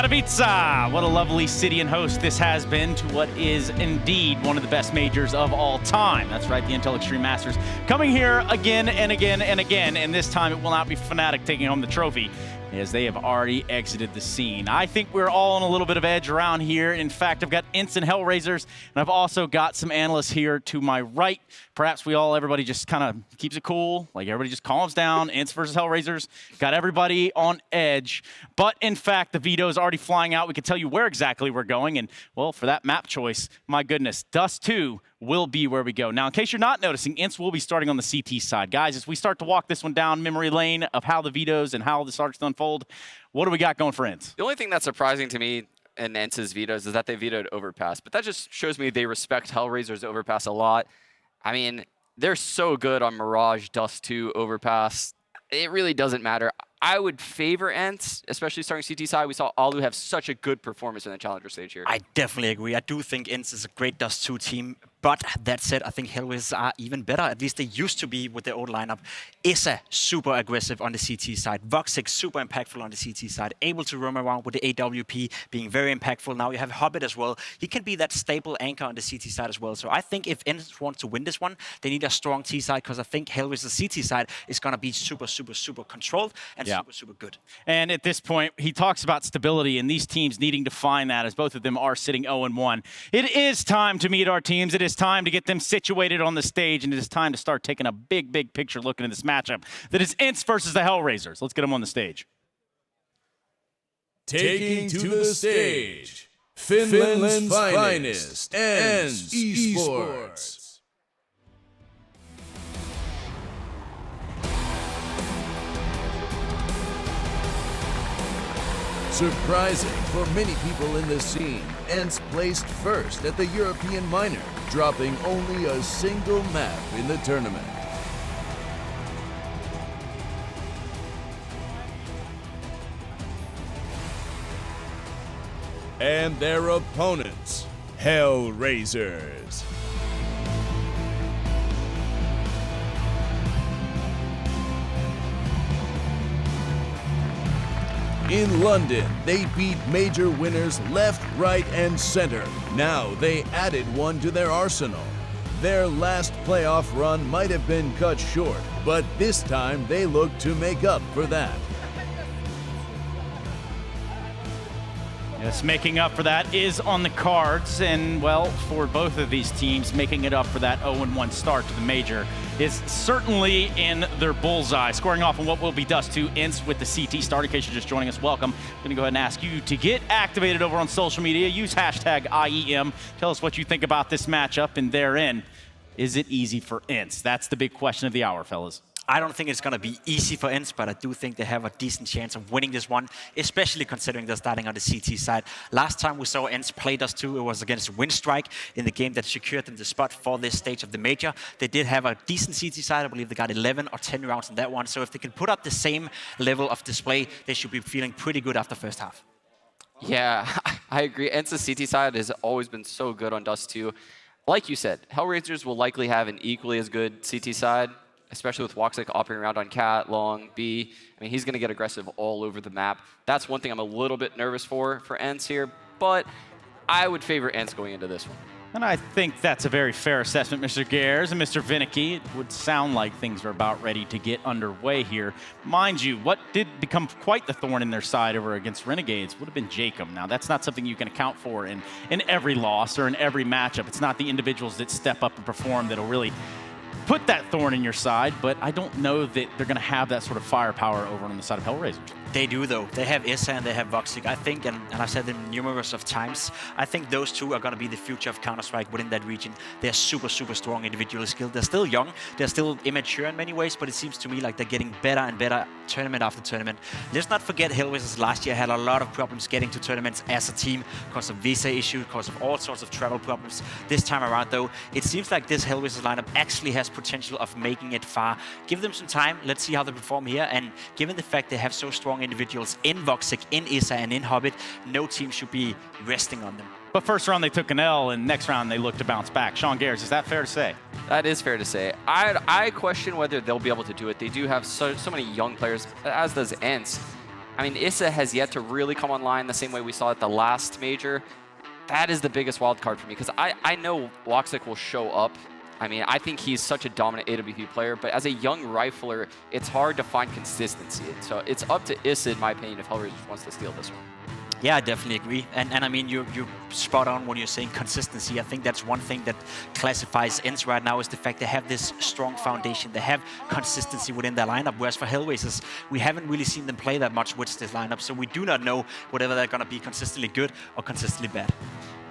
Katowice, what a lovely city and host this has been to what is indeed one of the best majors of all time. That's right, the Intel Extreme Masters coming here again and again and again, and this time it will not be Fnatic taking home the trophy, as they have already exited the scene. I think we're all on a little bit of edge around here. In fact, I've got ENCE and HellRaisers, and I've also got some analysts here to my right. Perhaps everybody just kind of keeps it cool, like everybody just calms down. ENCE versus HellRaisers, got everybody on edge. But in fact, the veto's already flying out. We can tell you where exactly we're going, and well, for that map choice, my goodness, Dust2 will be where we go. Now, in case you're not noticing, ENCE will be starting on the CT side. Guys, as we start to walk this one down memory lane of how the vetoes and how this starts to unfold, what do we got going for ENCE? The only thing that's surprising to me in ENCE's vetoes is that they vetoed Overpass, but that just shows me they respect HellRaisers Overpass a lot. I mean, they're so good on Mirage, Dust2, Overpass. It really doesn't matter. I would favor ENCE, especially starting CT side. We saw Alu have such a good performance in the Challenger stage here. I definitely agree. I do think ENCE is a great Dust2 team. But that said, I think HellRaisers are even better. At least they used to be with their old lineup. IEM, super aggressive on the CT side. Voxic, super impactful on the CT side. Able to roam around with the AWP, being very impactful. Now you have Hobbit as well. He can be that staple anchor on the CT side as well. So I think if ENCE wants to win this one, they need a strong T side, because I think HellRaisers' CT side is going to be super, super, super controlled and super, super good. And at this point, he talks about stability and these teams needing to find that, as both of them are sitting 0-1. It is time to meet our teams. It is time to get them situated on the stage, and it is time to start taking a big, big picture look into this matchup that is ENCE versus the HellRaisers. Let's get them on the stage. Taking to the stage, Finland's finest, ENCE Esports. Surprising for many people in the scene, ENCE placed first at the European Minor, dropping only a single map in the tournament. And their opponents, HellRaisers. In London, they beat major winners left, right, and center. Now they added one to their arsenal. Their last playoff run might have been cut short, but this time they look to make up for that. Yes, making up for that is on the cards, and well, for both of these teams, making it up for that 0-1 start to the major is certainly in their bullseye. Scoring off on what will be Dust2, ENCE with the CT start. In case you're just joining us, welcome. I'm gonna go ahead and ask you to get activated over on social media. Use hashtag IEM. Tell us what you think about this matchup, and therein, is it easy for ENCE? That's the big question of the hour, fellas. I don't think it's going to be easy for ENCE, but I do think they have a decent chance of winning this one, especially considering they're starting on the CT side. Last time we saw ENCE play Dust2, it was against Winstrike in the game that secured them the spot for this stage of the major. They did have a decent CT side. I believe they got 11 or 10 rounds in that one. So if they can put up the same level of display, they should be feeling pretty good after first half. Yeah, I agree. ENCE's CT side has always been so good on Dust2. Like you said, HellRaisers will likely have an equally as good CT side, especially with Voxic operating around on Cat, Long, B. I mean, he's going to get aggressive all over the map. That's one thing I'm a little bit nervous for ENCE here, but I would favor ENCE going into this one. And I think that's a very fair assessment, Mr. Gers and Mr. Vinicky. It would sound like things are about ready to get underway here. Mind you, what did become quite the thorn in their side over against Renegades would have been Jacob. Now, that's not something you can account for in every loss or in every matchup. It's not the individuals that step up and perform that'll really put that thorn in your side, but I don't know that they're going to have that sort of firepower over on the side of HellRaisers. They do, though. They have ENCE and they have Voxic. I think, and I've said them numerous of times, I think those two are going to be the future of Counter-Strike within that region. They're super, super strong individually skilled. They're still young. They're still immature in many ways, but it seems to me like they're getting better and better tournament after tournament. Let's not forget HellRaisers last year had a lot of problems getting to tournaments as a team because of visa issues, because of all sorts of travel problems. This time around, though, it seems like this HellRaisers lineup actually has potential of making it far. Give them some time. Let's see how they perform here. And given the fact they have so strong individuals in Voxic, in IEM, and in Hobbit, no team should be resting on them. But first round they took an L, and next round they look to bounce back. Sean Gers, is that fair to say? That is fair to say. I question whether they'll be able to do it. They do have so many young players, as does ENCE. I mean, ISA has yet to really come online the same way we saw at the last major. That is the biggest wild card for me, because I know Woxic will show up. I mean, I think he's such a dominant AWP player, but as a young rifler, it's hard to find consistency. So it's up to ISA, in my opinion, if HellRaisers wants to steal this one. Yeah, I definitely agree. And I mean, you're spot on when you're saying consistency. I think that's one thing that classifies ENCE right now, is the fact they have this strong foundation. They have consistency within their lineup, whereas for HellRaisers, we haven't really seen them play that much with this lineup, so we do not know whether they're going to be consistently good or consistently bad.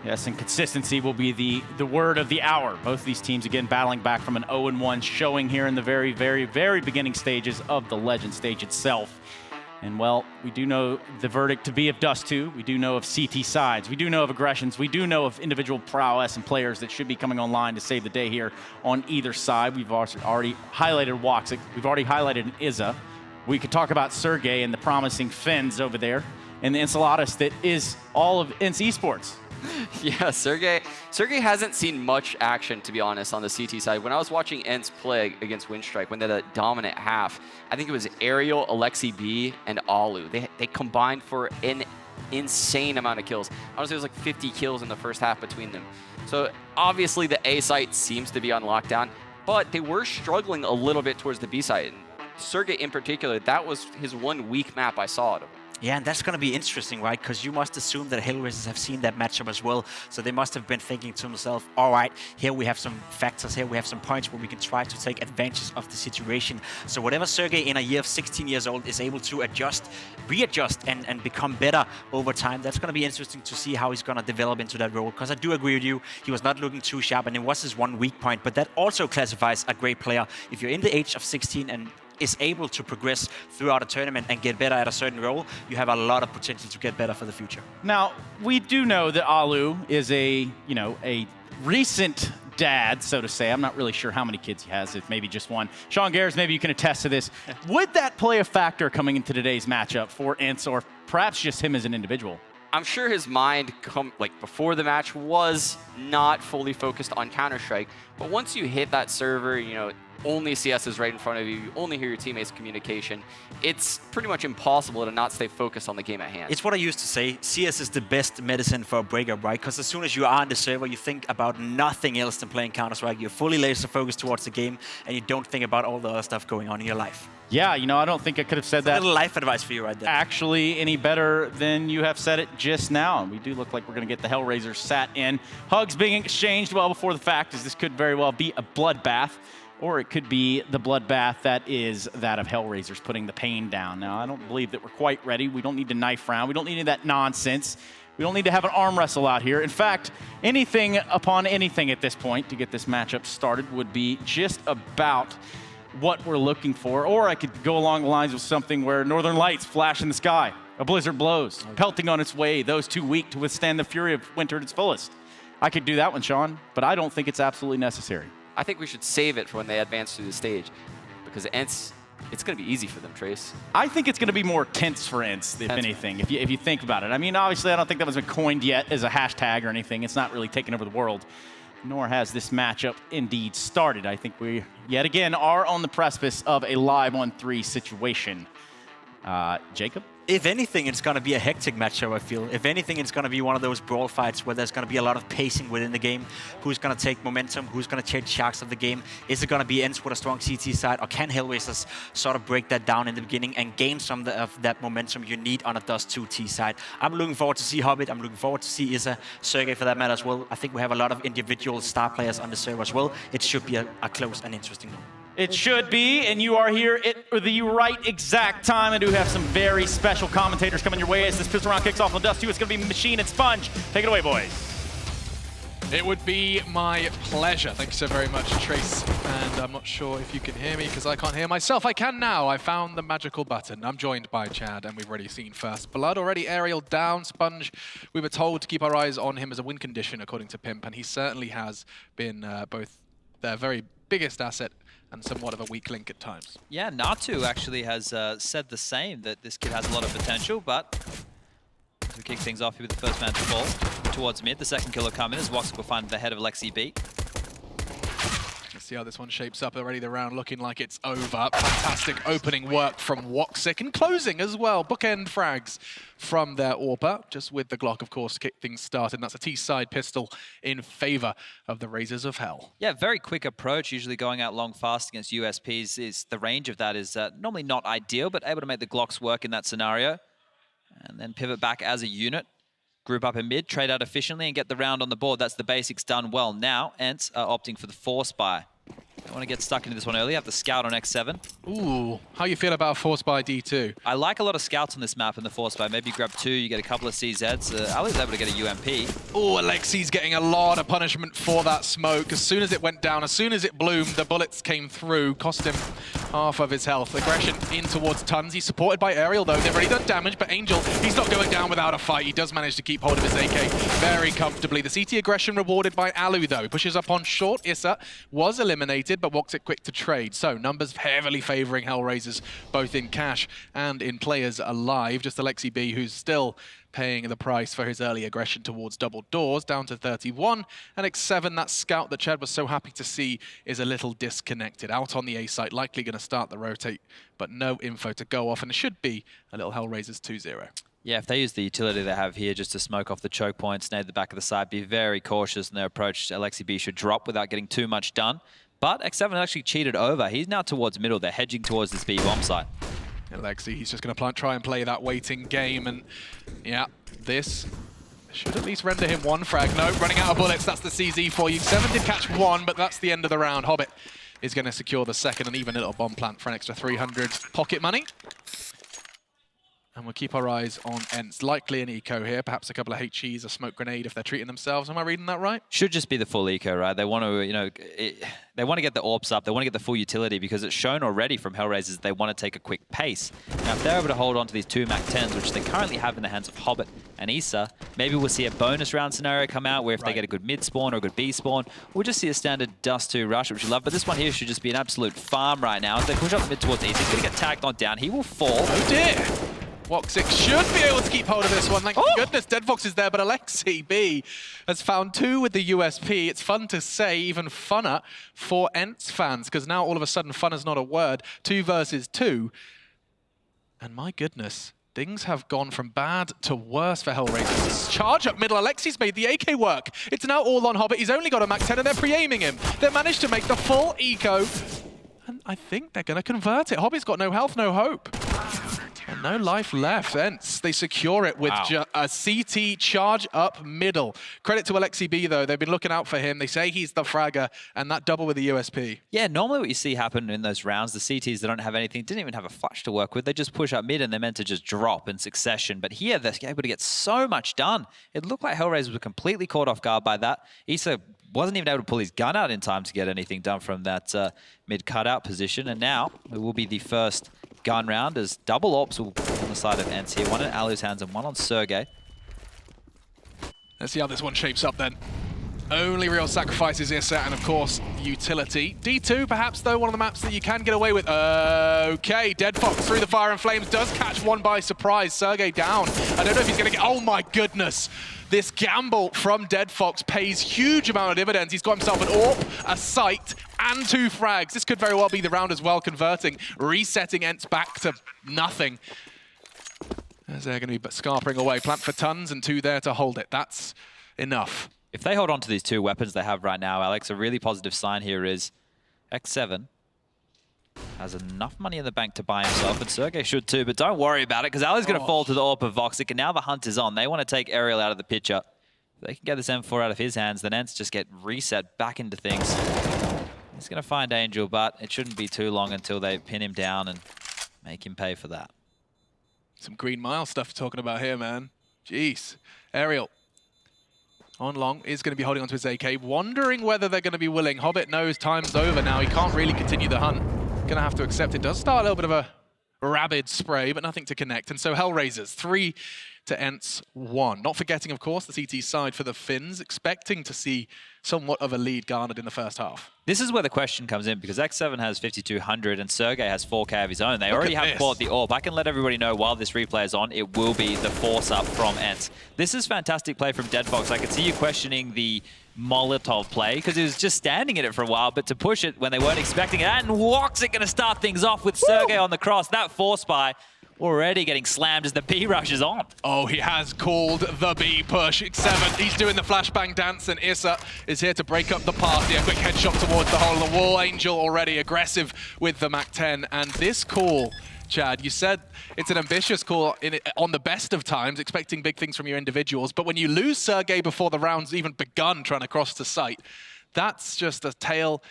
Yes, and consistency will be the word of the hour. Both of these teams, again, battling back from an 0-1 showing here in the very, very, very beginning stages of the Legend stage itself. And, well, we do know the verdict to be of Dust2. We do know of CT sides. We do know of aggressions. We do know of individual prowess and players that should be coming online to save the day here on either side. We've already highlighted Woxic. We've already highlighted an ISA. We could talk about Sergey and the promising Fins over there, and the Enceladus that is all of ENCE Esports. Yeah, Sergey hasn't seen much action, to be honest, on the CT side. When I was watching ENCE play against Windstrike, when they're the dominant half, I think it was Ariel, Alexi B, and Alu. They combined for an insane amount of kills. Honestly, it was like 50 kills in the first half between them. So obviously the A site seems to be on lockdown, but they were struggling a little bit towards the B site. And Sergey in particular, that was his one weak map I saw out of him. Yeah, and that's going to be interesting, right? Because you must assume that HellRaisers have seen that matchup as well. So they must have been thinking to themselves, all right, here we have some factors, here we have some points where we can try to take advantage of the situation. So whatever Sergey in a year of 16 years old is able to adjust, readjust, and become better over time, that's going to be interesting to see how he's going to develop into that role. Because I do agree with you, he was not looking too sharp, and it was his one weak point. But that also classifies a great player. If you're in the age of 16 and is able to progress throughout a tournament and get better at a certain role, you have a lot of potential to get better for the future. Now, we do know that Alu is a recent dad, so to say. I'm not really sure how many kids he has, if maybe just one. Sean Garris, maybe you can attest to this. Would that play a factor coming into today's matchup for ENCE, or perhaps just him as an individual? I'm sure his mind, before the match, was not fully focused on Counter-Strike. But once you hit that server, only CS is right in front of you, you only hear your teammates' communication, it's pretty much impossible to not stay focused on the game at hand. It's what I used to say, CS is the best medicine for a breakup, right? Because as soon as you are on the server, you think about nothing else than playing Counter-Strike. You're fully laser focused towards the game, and you don't think about all the other stuff going on in your life. Yeah, I don't think I could have said that. A little life advice for you right there. Actually, any better than you have said it just now. And we do look like we're going to get the HellRaisers sat in. Hugs being exchanged well before the fact, as this could very well be a bloodbath. Or it could be the bloodbath that is that of HellRaisers putting the pain down. Now, I don't believe that we're quite ready. We don't need to knife round. We don't need any of that nonsense. We don't need to have an arm wrestle out here. In fact, anything upon anything at this point to get this matchup started would be just about what we're looking for. Or I could go along the lines of something where Northern Lights flash in the sky, a blizzard blows, pelting on its way, those too weak to withstand the fury of winter at its fullest. I could do that one, Sean, but I don't think it's absolutely necessary. I think we should save it for when they advance through the stage, because ENCE, it's going to be easy for them, Trace. I think it's going to be more tense for ENCE, if anything, if you think about it. I mean, obviously, I don't think that was been coined yet as a hashtag or anything. It's not really taken over the world, nor has this matchup indeed started. I think we, yet again, are on the precipice of a live on 3 situation. Jacob? If anything, it's going to be a hectic matchup, I feel. If anything, it's going to be one of those brawl fights where there's going to be a lot of pacing within the game. Who's going to take momentum? Who's going to take sharks of the game? Is it going to be ENCE with a strong CT side, or can HellRaisers sort of break that down in the beginning and gain some of that momentum you need on a Dust2 T side? I'm looking forward to see Hobbit. I'm looking forward to see ISA, Sergey for that matter as well. I think we have a lot of individual star players on the server as well. It should be a close and interesting one. It should be, and you are here at the right exact time. I do have some very special commentators coming your way as this pistol round kicks off on Dust2. It's going to be Machine and Sponge. Take it away, boys. It would be my pleasure. Thank you so very much, Trace. And I'm not sure if you can hear me, because I can't hear myself. I can now. I found the magical button. I'm joined by Chad, and we've already seen First Blood. Already Ariel down. Sponge, we were told to keep our eyes on him as a win condition, according to Pimp, and he certainly has been both their very biggest asset and somewhat of a weak link at times. Yeah, Ro2 actually has said the same, that this kid has a lot of potential, but as we kick things off here with the first man to fall towards mid, the second kill will come in as Woxic will find the head of Lexi B. See how this one shapes up already. The round looking like it's over. Fantastic opening work from Woxic and closing as well. Bookend frags from their AWPer, just with the Glock, of course, to kick things started. And that's a T-side pistol in favor of the Razors of Hell. Yeah, very quick approach. Usually going out long fast against USPs is the range of that is normally not ideal, but able to make the Glocks work in that scenario. And then pivot back as a unit. Group up in mid, trade out efficiently, and get the round on the board. That's the basics done well. Now, ENCE are opting for the force buy. They want to get stuck into this one early. Have the scout on X7. Ooh, how you feel about force by D2? I like a lot of scouts on this map in the force buy. Maybe grab 2, you get a couple of CZs. Ali's able to get a UMP. Oh, Alexi's getting a lot of punishment for that smoke. As soon as it went down, as soon as it bloomed, the bullets came through, cost him half of his health. Aggression in towards Tons. He's supported by Aerial, though. They've already done damage, but Angel, he's not going down without a fight. He does manage to keep hold of his AK very comfortably. The CT aggression rewarded by Alu, though. Pushes up on short. Issa was eliminated, but Woxic quick to trade. So numbers heavily favoring HellRaisers, both in cash and in players alive. Just Alexi B, who's still paying the price for his early aggression towards double doors, down to 31. And X7, that scout that Chad was so happy to see, is a little disconnected. Out on the A site, likely going to start the rotate, but no info to go off. And it should be a little HellRaisers 2-0. Yeah, if they use the utility they have here just to smoke off the choke point, nade the back of the side, be very cautious in their approach. Alexi B should drop without getting too much done. But X7 actually cheated over. He's now towards middle. They're hedging towards this B bomb site. Alexi, he's just going to try and play that waiting game. And yeah, this should at least render him one frag. No, running out of bullets. That's the CZ for you. 7 did catch 1, but that's the end of the round. Hobbit is going to secure the second and even a little bomb plant for an extra 300 pocket money. And we'll keep our eyes on ENCE. Likely an eco here, perhaps a couple of HEs, a smoke grenade if they're treating themselves. Am I reading that right? Should just be the full eco, right? They want to, they want to get the AWPs up. They want to get the full utility because it's shown already from HellRaisers they want to take a quick pace. Now, if they're able to hold on to these 2 MAC-10s, which they currently have in the hands of Hobbit and Issa, maybe we'll see a bonus round scenario come out where if they get a good mid spawn or a good B spawn, we'll just see a standard Dust2 rush, which you love. But this one here should just be an absolute farm right now. As they push up the mid towards Issa, he's going to get tagged on down. He will fall. Oh dear! Woxic should be able to keep hold of this one. Thank goodness Dead Fox is there, but Alexi B has found 2 with the USP. It's fun to say, even funner for ENCE fans, because now all of a sudden fun is not a word. 2 versus 2. And my goodness, things have gone from bad to worse for HellRaisers. Charge up middle. Alexi's made the AK work. It's now all on Hobbit. He's only got a MAC-10 and they're pre-aiming him. They managed to make the full eco. And I think they're going to convert it. Hobbit's got no health, no hope. And no life left. ENCE, they secure it with a CT charge up middle. Credit to Alexi B, though. They've been looking out for him. They say he's the fragger, and that double with the USP. Yeah, normally what you see happen in those rounds, the CTs that don't have anything, didn't even have a flash to work with. They just push up mid, and they're meant to just drop in succession. But here, they're able to get so much done. It looked like HellRaisers were completely caught off guard by that. Issa wasn't even able to pull his gun out in time to get anything done from that mid cutout position. And now, it will be the first gun round as double ops will be on the side of ENCE here. 1 in Alu's hands and 1 on Sergey. Let's see how this one shapes up then. Only real sacrifice is Issa and of course utility. D2 perhaps though, one of the maps that you can get away with. Okay, Dead Fox through the fire and flames does catch 1 by surprise. Sergey down. I don't know if he's gonna get, oh my goodness. This gamble from Dead Fox pays huge amount of dividends. He's got himself an AWP, a sight, and 2 frags. This could very well be the round as well, converting, resetting ENCE back to nothing. As they're going to be scarpering away. Plant for Tons and 2 there to hold it. That's enough. If they hold on to these 2 weapons they have right now, Alex, a really positive sign here is X7 has enough money in the bank to buy himself, and Sergey should too, but don't worry about it, because Ali's going to fall to the AWP of Woxic, and now the hunt is on. They want to take Aerial out of the picture. If they can get this M4 out of his hands, then ENCE just get reset back into things. He's going to find Angel, but it shouldn't be too long until they pin him down and make him pay for that. Some Green Mile stuff talking about here, man. Jeez. Aerial on long is going to be holding onto his AK, wondering whether they're going to be willing. Hobbit knows time's over now. He can't really continue the hunt. Going to have to accept it. Does start a little bit of a rabid spray, but nothing to connect. And so HellRaisers, 3 to ENCE 1. Not forgetting, of course, the CT side for the Finns, expecting to see somewhat of a lead garnered in the first half. This is where the question comes in, because X7 has 5,200 and Sergej has 4K of his own. They already have caught the AWP. I can let everybody know while this replay is on, it will be the force up from ENCE. This is fantastic play from Deadbox. I could see you questioning the Molotov play, because he was just standing in it for a while, but to push it when they weren't expecting it, and Woxic going to start things off with Sergej on the cross. That force buy already getting slammed as the B rush is on. Oh, he has called the B push. X7, he's doing the flashbang dance, and Issa is here to break up the party. A quick headshot towards the hole in the wall. Angel already aggressive with the MAC-10, and this call, Chad, you said it's an ambitious call on the best of times, expecting big things from your individuals, but when you lose Sergej before the round's even begun trying to cross to site, that's just a tale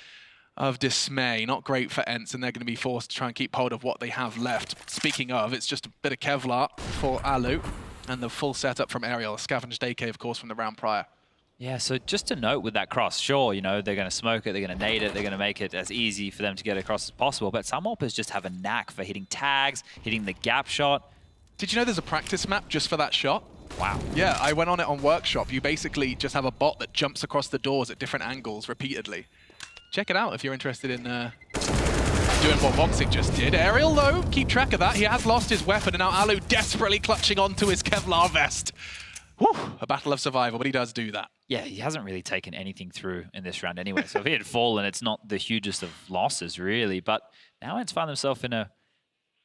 of dismay. Not great for ENCE, and they're going to be forced to try and keep hold of what they have left. Speaking of, it's just a bit of Kevlar for Alu, and the full setup from Aerial. A scavenged AK, of course, from the round prior. Yeah, so just to note with that cross, sure, you know, they're going to smoke it, they're going to nade it, they're going to make it as easy for them to get across as possible, but some AWPers just have a knack for hitting tags, hitting the gap shot. Did you know there's a practice map just for that shot? Wow. Yeah, I went on it on Workshop. You basically just have a bot that jumps across the doors at different angles repeatedly. Check it out if you're interested in doing what Woxic just did. Aerial, though, keep track of that. He has lost his weapon, and now Alu desperately clutching onto his Kevlar vest. Whew, a battle of survival, but he does do that. Yeah, he hasn't really taken anything through in this round anyway. So if he had fallen, it's not the hugest of losses, really. But now ENCE find themselves in a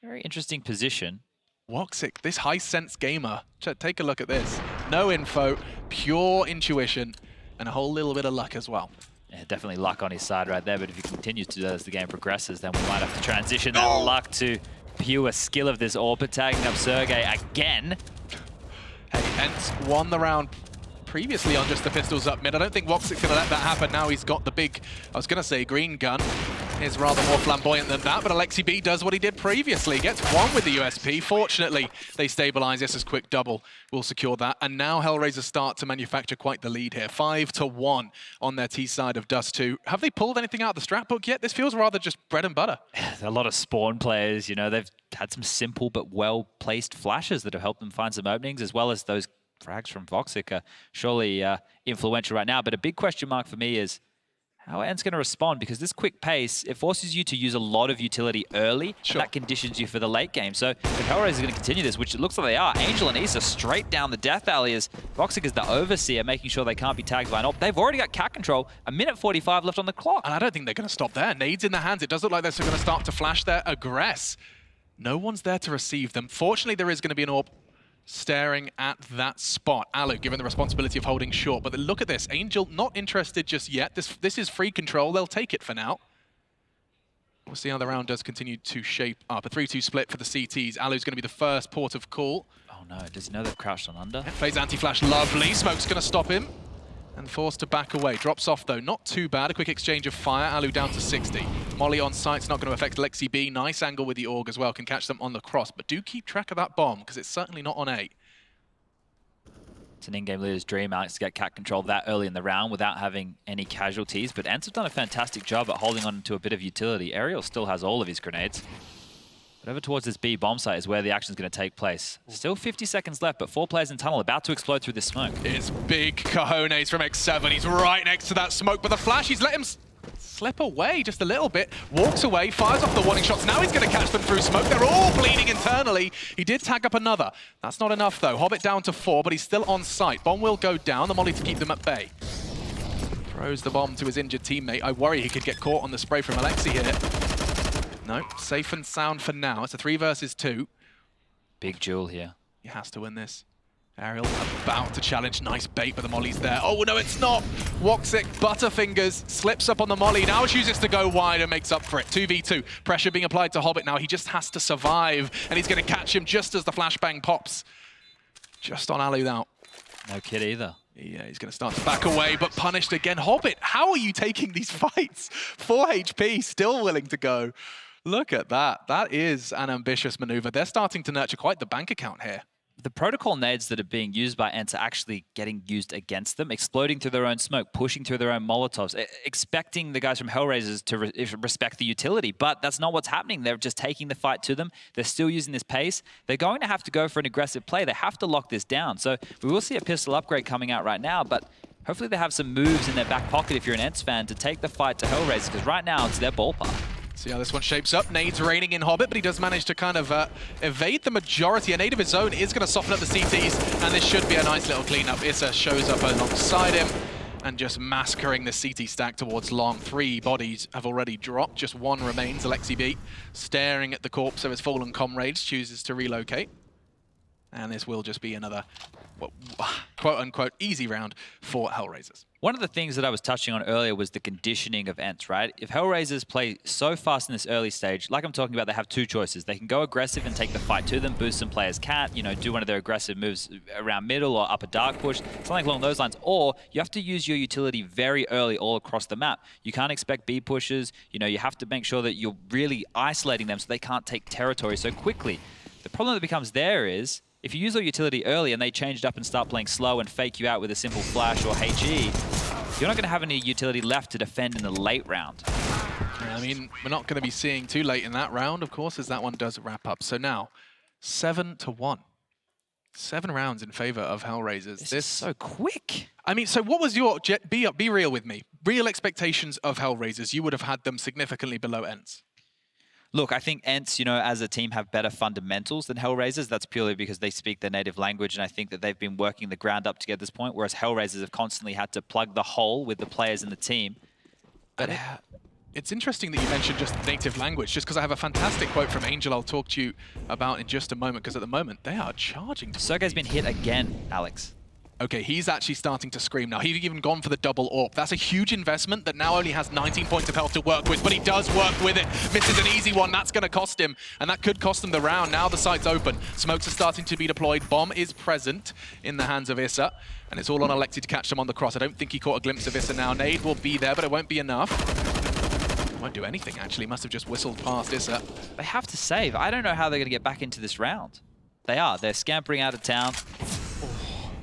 very interesting position. Woxic, this high-sense gamer. Take a look at this. No info, pure intuition, and a whole little bit of luck as well. Yeah, definitely luck on his side right there, but if he continues to do that as the game progresses, then we might have to transition that luck to pure skill of this AWP, tagging up Sergej again. Hey, ENCE won the round previously on just the pistols up mid. I don't think Woxic's going to let that happen. Now he's got the big, I was going to say green gun. Is rather more flamboyant than that, but Alexi B does what he did previously. Gets one with the USP. Fortunately, they stabilize. Yes, as quick double will secure that. And now HellRaisers start to manufacture quite the lead here. 5-1 on their T side of Dust2. Have they pulled anything out of the strat book yet? This feels rather just bread and butter. A lot of spawn players, you know, they've had some simple but well-placed flashes that have helped them find some openings, as well as those frags from Woxic are surely influential right now. But a big question mark for me is, how are ENCE going to respond? Because this quick pace, it forces you to use a lot of utility early, and that conditions you for the late game. So if HellRaisers is going to continue this, which it looks like they are, Angel and Issa straight down the death alley as Woxic is the overseer, making sure they can't be tagged by an AWP. They've already got cat control, 1:45 left on the clock. And I don't think they're going to stop there. Nades in their hands. It does look like they're still going to start to flash their aggress. No one's there to receive them. Fortunately, there is going to be an AWP staring at that spot. Alu given the responsibility of holding short, but look at this. Angel not interested just yet. This is free control. They'll take it for now. We'll see how the round does continue to shape up. A 3-2 split for the CTs. Alu's going to be the first port of call. Oh no, does he know they've crouched on under? Yeah, plays anti-flash lovely. Smoke's going to stop him. And forced to back away. Drops off though, not too bad. A quick exchange of fire. Alu down to 60. Molly on site's not going to affect Lexi B. Nice angle with the AUG as well. Can catch them on the cross. But do keep track of that bomb, because it's certainly not on A. It's an in-game leader's dream, Alex, to get cat control that early in the round without having any casualties. But ENCE have done a fantastic job at holding on to a bit of utility. Aerial still has all of his grenades. But over towards this B bomb site is where the action is going to take place. Still 50 seconds left, but 4 players in tunnel about to explode through this smoke. It's big cojones from X7. He's right next to that smoke, but the flash, he's let him slip away just a little bit. Walks away, fires off the warning shots. Now he's going to catch them through smoke. They're all bleeding internally. He did tag up another. That's not enough, though. Hobbit down to 4, but he's still on site. Bomb will go down. The molly to keep them at bay. Throws the bomb to his injured teammate. I worry he could get caught on the spray from Alexi here. No, safe and sound for now. It's a 3 versus 2. Big duel here. He has to win this. Aerial about to challenge. Nice bait, but the molly's there. Oh, no, it's not. Woxic, Butterfingers, slips up on the molly. Now chooses to go wide and makes up for it. 2v2. Pressure being applied to Hobbit now. He just has to survive, and he's going to catch him just as the flashbang pops. Just on Alu out. No kid either. Yeah, he's going to start to back away, but punished again. Hobbit, how are you taking these fights? 4 HP, still willing to go. Look at that. That is an ambitious maneuver. They're starting to nurture quite the bank account here. the protocol nades that are being used by ENCE are actually getting used against them, exploding through their own smoke, pushing through their own Molotovs, expecting the guys from HellRaisers to respect the utility. But that's not what's happening. They're just taking the fight to them. They're still using this pace. They're going to have to go for an aggressive play. They have to lock this down. So we will see a pistol upgrade coming out right now, but hopefully they have some moves in their back pocket if you're an ENCE fan to take the fight to HellRaisers, because right now it's their ballpark. See how this one shapes up. Nades raining in Hobbit, but he does manage to kind of evade the majority. A nade of his own is going to soften up the CTs, and this should be a nice little cleanup. IEMC shows up alongside him and just massacring the CT stack towards long. 3 bodies have already dropped. Just 1 remains. Alexi B staring at the corpse of his fallen comrades, chooses to relocate. And this will just be another, quote-unquote, easy round for HellRaisers. One of the things that I was touching on earlier was the conditioning of ENCE, right? If HellRaisers play so fast in this early stage, like I'm talking about, they have 2 choices. They can go aggressive and take the fight to them, boost some players' cat, do one of their aggressive moves around middle or up a dark push, something along those lines. Or you have to use your utility very early all across the map. You can't expect B pushes. You have to make sure that you're really isolating them so they can't take territory so quickly. The problem that becomes there is, if you use your utility early and they change it up and start playing slow and fake you out with a simple flash or HE, you're not going to have any utility left to defend in the late round. I mean, we're not going to be seeing too late in that round, of course, as that one does wrap up. So now, 7-1. 7 rounds in favor of HellRaisers. This is so quick. I mean, so what was your, be real with me, real expectations of HellRaisers? You would have had them significantly below ENCE. Look, I think ENCE, as a team, have better fundamentals than HellRaisers. That's purely because they speak their native language, and I think that they've been working the ground up to get this point, whereas HellRaisers have constantly had to plug the hole with the players in the team. But it's interesting that you mentioned just native language, just because I have a fantastic quote from Angel I'll talk to you about in just a moment, because at the moment, they are charging. Sergey's been hit again, Alex. Okay, he's actually starting to scream now. He's even gone for the double AWP. That's a huge investment that now only has 19 points of health to work with, but he does work with it. Misses an easy one. That's going to cost him, and that could cost him the round. Now the site's open. Smokes are starting to be deployed. Bomb is present in the hands of IEMC, and it's all on Alexi to catch them on the cross. I don't think he caught a glimpse of IEMC now. Nade will be there, but it won't be enough. Won't do anything, actually. Must have just whistled past IEMC. They have to save. I don't know how they're going to get back into this round. They are. They're scampering out of town,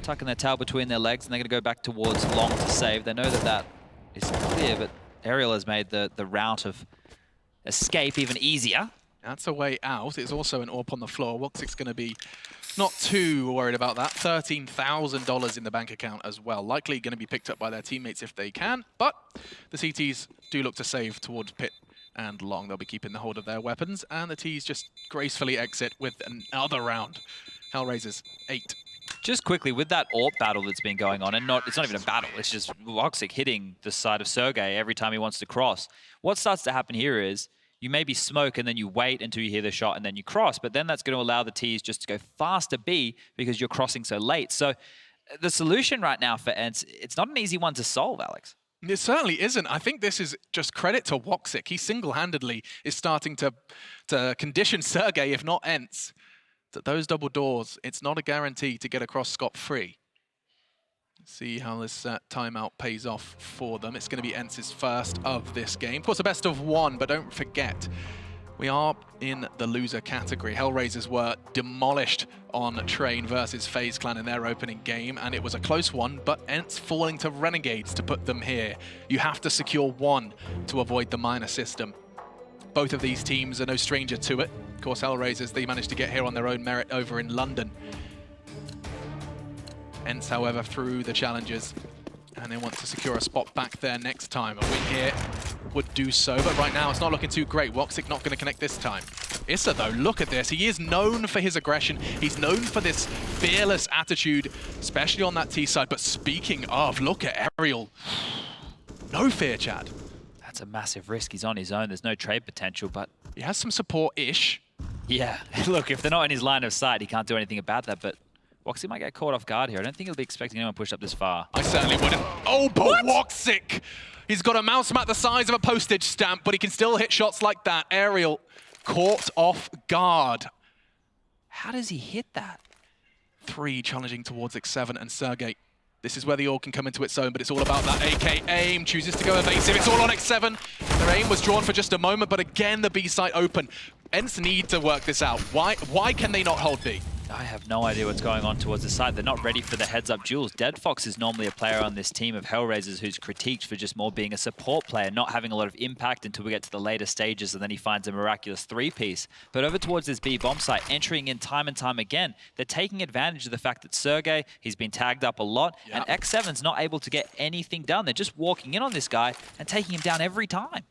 tucking their tail between their legs, and they're going to go back towards long to save. They know that that is clear, but Aerial has made the route of escape even easier. That's a way out. It's also an AWP on the floor. Woxic's going to be not too worried about that. $13,000 in the bank account as well. Likely going to be picked up by their teammates if they can, but the CTs do look to save towards pit and long. They'll be keeping the hold of their weapons, and the Ts just gracefully exit with another round. HellRaisers 8. Just quickly, with that AWP battle that's been going on, and it's not even a battle, it's just Woxic hitting the side of Sergey every time he wants to cross. What starts to happen here is you maybe smoke and then you wait until you hear the shot and then you cross, but then that's going to allow the Ts just to go faster B because you're crossing so late. So the solution right now for ENCE, it's not an easy one to solve, Alex. It certainly isn't. I think this is just credit to Woxic. He single-handedly is starting to condition Sergey, if not ENCE, that those double doors, it's not a guarantee to get across scot-free. See how this timeout pays off for them. It's going to be ENCE's first of this game. Of course, a best of one, but don't forget, we are in the loser category. HellRaisers were demolished on Train versus FaZe Clan in their opening game, and it was a close one, but ENCE falling to Renegades to put them here. You have to secure one to avoid the minor system. Both of these teams are no stranger to it. Of course, HellRaisers, they managed to get here on their own merit over in London. ENCE, however, through the challenges, and they want to secure a spot back there next time. A win here would do so, but right now it's not looking too great. Woxic not going to connect this time. IEMC, though, look at this. He is known for his aggression. He's known for this fearless attitude, especially on that T side. But speaking of, look at Aerial. No fear, Chad. That's a massive risk. He's on his own. There's no trade potential, but he has some support-ish. Yeah. Look, if they're not in his line of sight, he can't do anything about that, but Woxic might get caught off guard here. I don't think he'll be expecting anyone pushed up this far. I certainly wouldn't. Oh, but Woxic! He's got a mouse mat the size of a postage stamp, but he can still hit shots like that. Aerial caught off guard. How does he hit that? 3 challenging towards X7 and Sergey. This is where the AWP can come into its own, but it's all about that AK aim. Chooses to go evasive. It's all on X7. Their aim was drawn for just a moment, but again, the B site open. ENCE need to work this out. Why can they not hold B? I have no idea what's going on towards the side. They're not ready for the heads-up duels. Dead Fox is normally a player on this team of HellRaisers who's critiqued for just more being a support player, not having a lot of impact until we get to the later stages, and then he finds a miraculous three-piece. But over towards this B bomb site, entering in time and time again, they're taking advantage of the fact that Sergey, he's been tagged up a lot, and X7's not able to get anything done. They're just walking in on this guy and taking him down every time.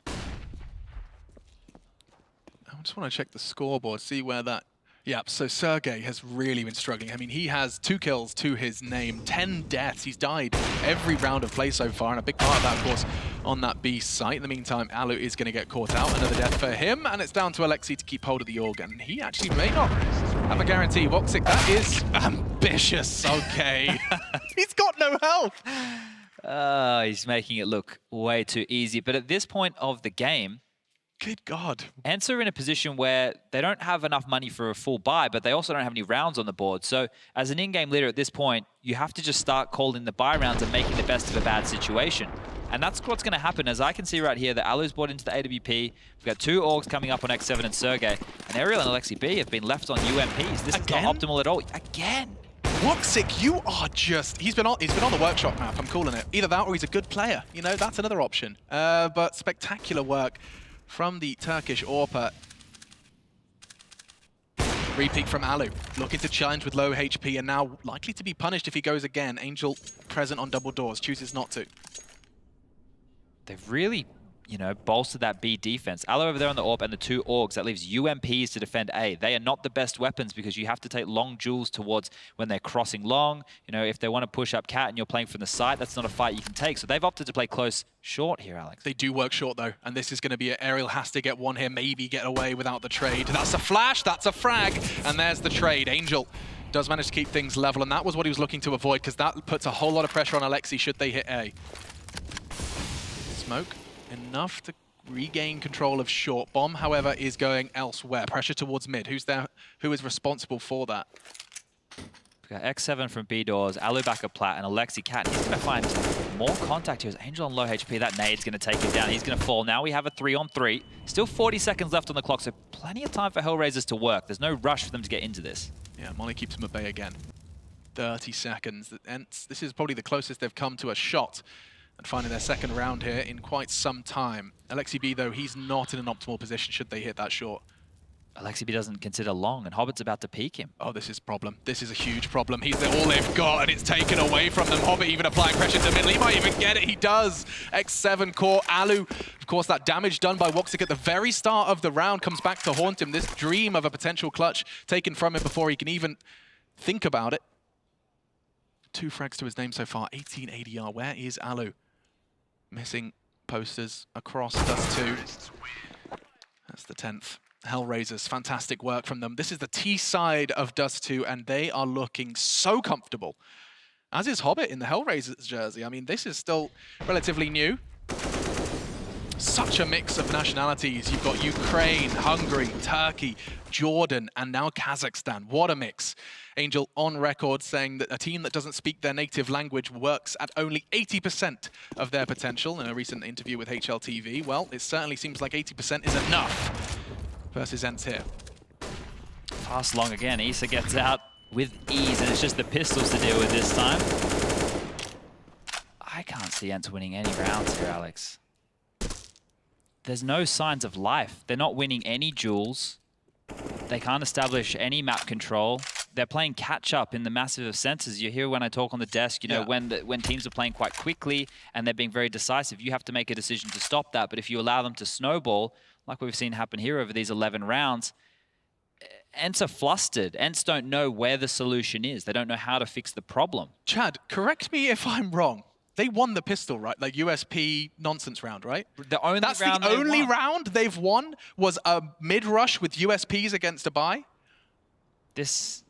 I just want to check the scoreboard, see where that... Yeah, so Sergey has really been struggling. I mean, he has 2 kills to his name, 10 deaths. He's died every round of play so far, and a big part of that, of course, on that B site. In the meantime, Alu is going to get caught out. Another death for him, and it's down to Alexi to keep hold of the org, and he actually may not have a guarantee. Voxic, that is ambitious. Okay. He's got no health. He's making it look way too easy. But at this point of the game, good God. ENCE are in a position where they don't have enough money for a full buy, but they also don't have any rounds on the board. So as an in-game leader at this point, you have to just start calling the buy rounds and making the best of a bad situation. And that's what's going to happen. As I can see right here, the Alu's bought into the AWP. We've got 2 orgs coming up on X7 and Sergey. And Ariel and Alexi B have been left on UMPs. This is not optimal at all. Again. Voxic, you are just... He's been on the workshop map, I'm calling it. Either that or he's a good player. You know, that's another option. But spectacular work from the Turkish AWPer. Repeat from Alu, looking to challenge with low HP and now likely to be punished if he goes again. Angel present on double doors, chooses not to. They've really, you know, bolstered that B defense. Alu over there on the AWP and the 2 orgs, that leaves UMPs to defend A. They are not the best weapons because you have to take long duels towards when they're crossing long. You know, if they want to push up Cat and you're playing from the side, that's not a fight you can take. So they've opted to play close short here, Alex. They do work short though, and this is going to be Ariel has to get one here, maybe get away without the trade. That's a flash, that's a frag, and there's the trade. Angel does manage to keep things level, and that was what he was looking to avoid because that puts a whole lot of pressure on Alexi should they hit A. Smoke, enough to regain control of short. Bomb, however, is going elsewhere. Pressure towards mid. Who's there? Who is responsible for that? We've got X7 from B doors, Alu back at plat, and Alexi Cat. He's going to find more contact here. Angel on low HP. That nade's going to take him down. He's going to fall. Now we have a 3-on-3. Still 40 seconds left on the clock, so plenty of time for HellRaisers to work. There's no rush for them to get into this. Yeah, Molly keeps him at bay again. 30 seconds. And this is probably the closest they've come to a shot and finding their second round here in quite some time. Alexi B, though, he's not in an optimal position should they hit that short. Alexi B doesn't consider long, and Hobbit's about to peek him. Oh, this is a problem. This is a huge problem. He's all they've got, and it's taken away from them. Hobbit even applying pressure to middle. He might even get it. He does. X7 core. Alu, of course, that damage done by Voxic at the very start of the round comes back to haunt him. This dream of a potential clutch taken from him before he can even think about it. 2 frags to his name so far. 18 ADR. Where is Alu? Missing posters across Dust2. That's the 10th. HellRaisers, fantastic work from them. This is the T side of Dust2, and they are looking so comfortable. As is Hobbit in the HellRaisers jersey. I mean, this is still relatively new. Such a mix of nationalities. You've got Ukraine, Hungary, Turkey, Jordan, and now Kazakhstan. What a mix. Angel on record saying that a team that doesn't speak their native language works at only 80% of their potential in a recent interview with HLTV. Well, it certainly seems like 80% is enough versus ENCE here. Pass long again. Issa gets out with ease, and it's just the pistols to deal with this time. I can't see ENCE winning any rounds here, Alex. There's no signs of life. They're not winning any duels. They can't establish any map control. They're playing catch-up in the massive of senses. You hear when I talk on the desk, you know, when teams are playing quite quickly and they're being very decisive, you have to make a decision to stop that. But if you allow them to snowball, like we've seen happen here over these 11 rounds, ENCE are flustered. ENCE don't know where the solution is. They don't know how to fix the problem. Chad, correct me if I'm wrong. They won the pistol, right? Like USP nonsense round, right? That's the only round they've won was a mid-rush with USPs against a buy? This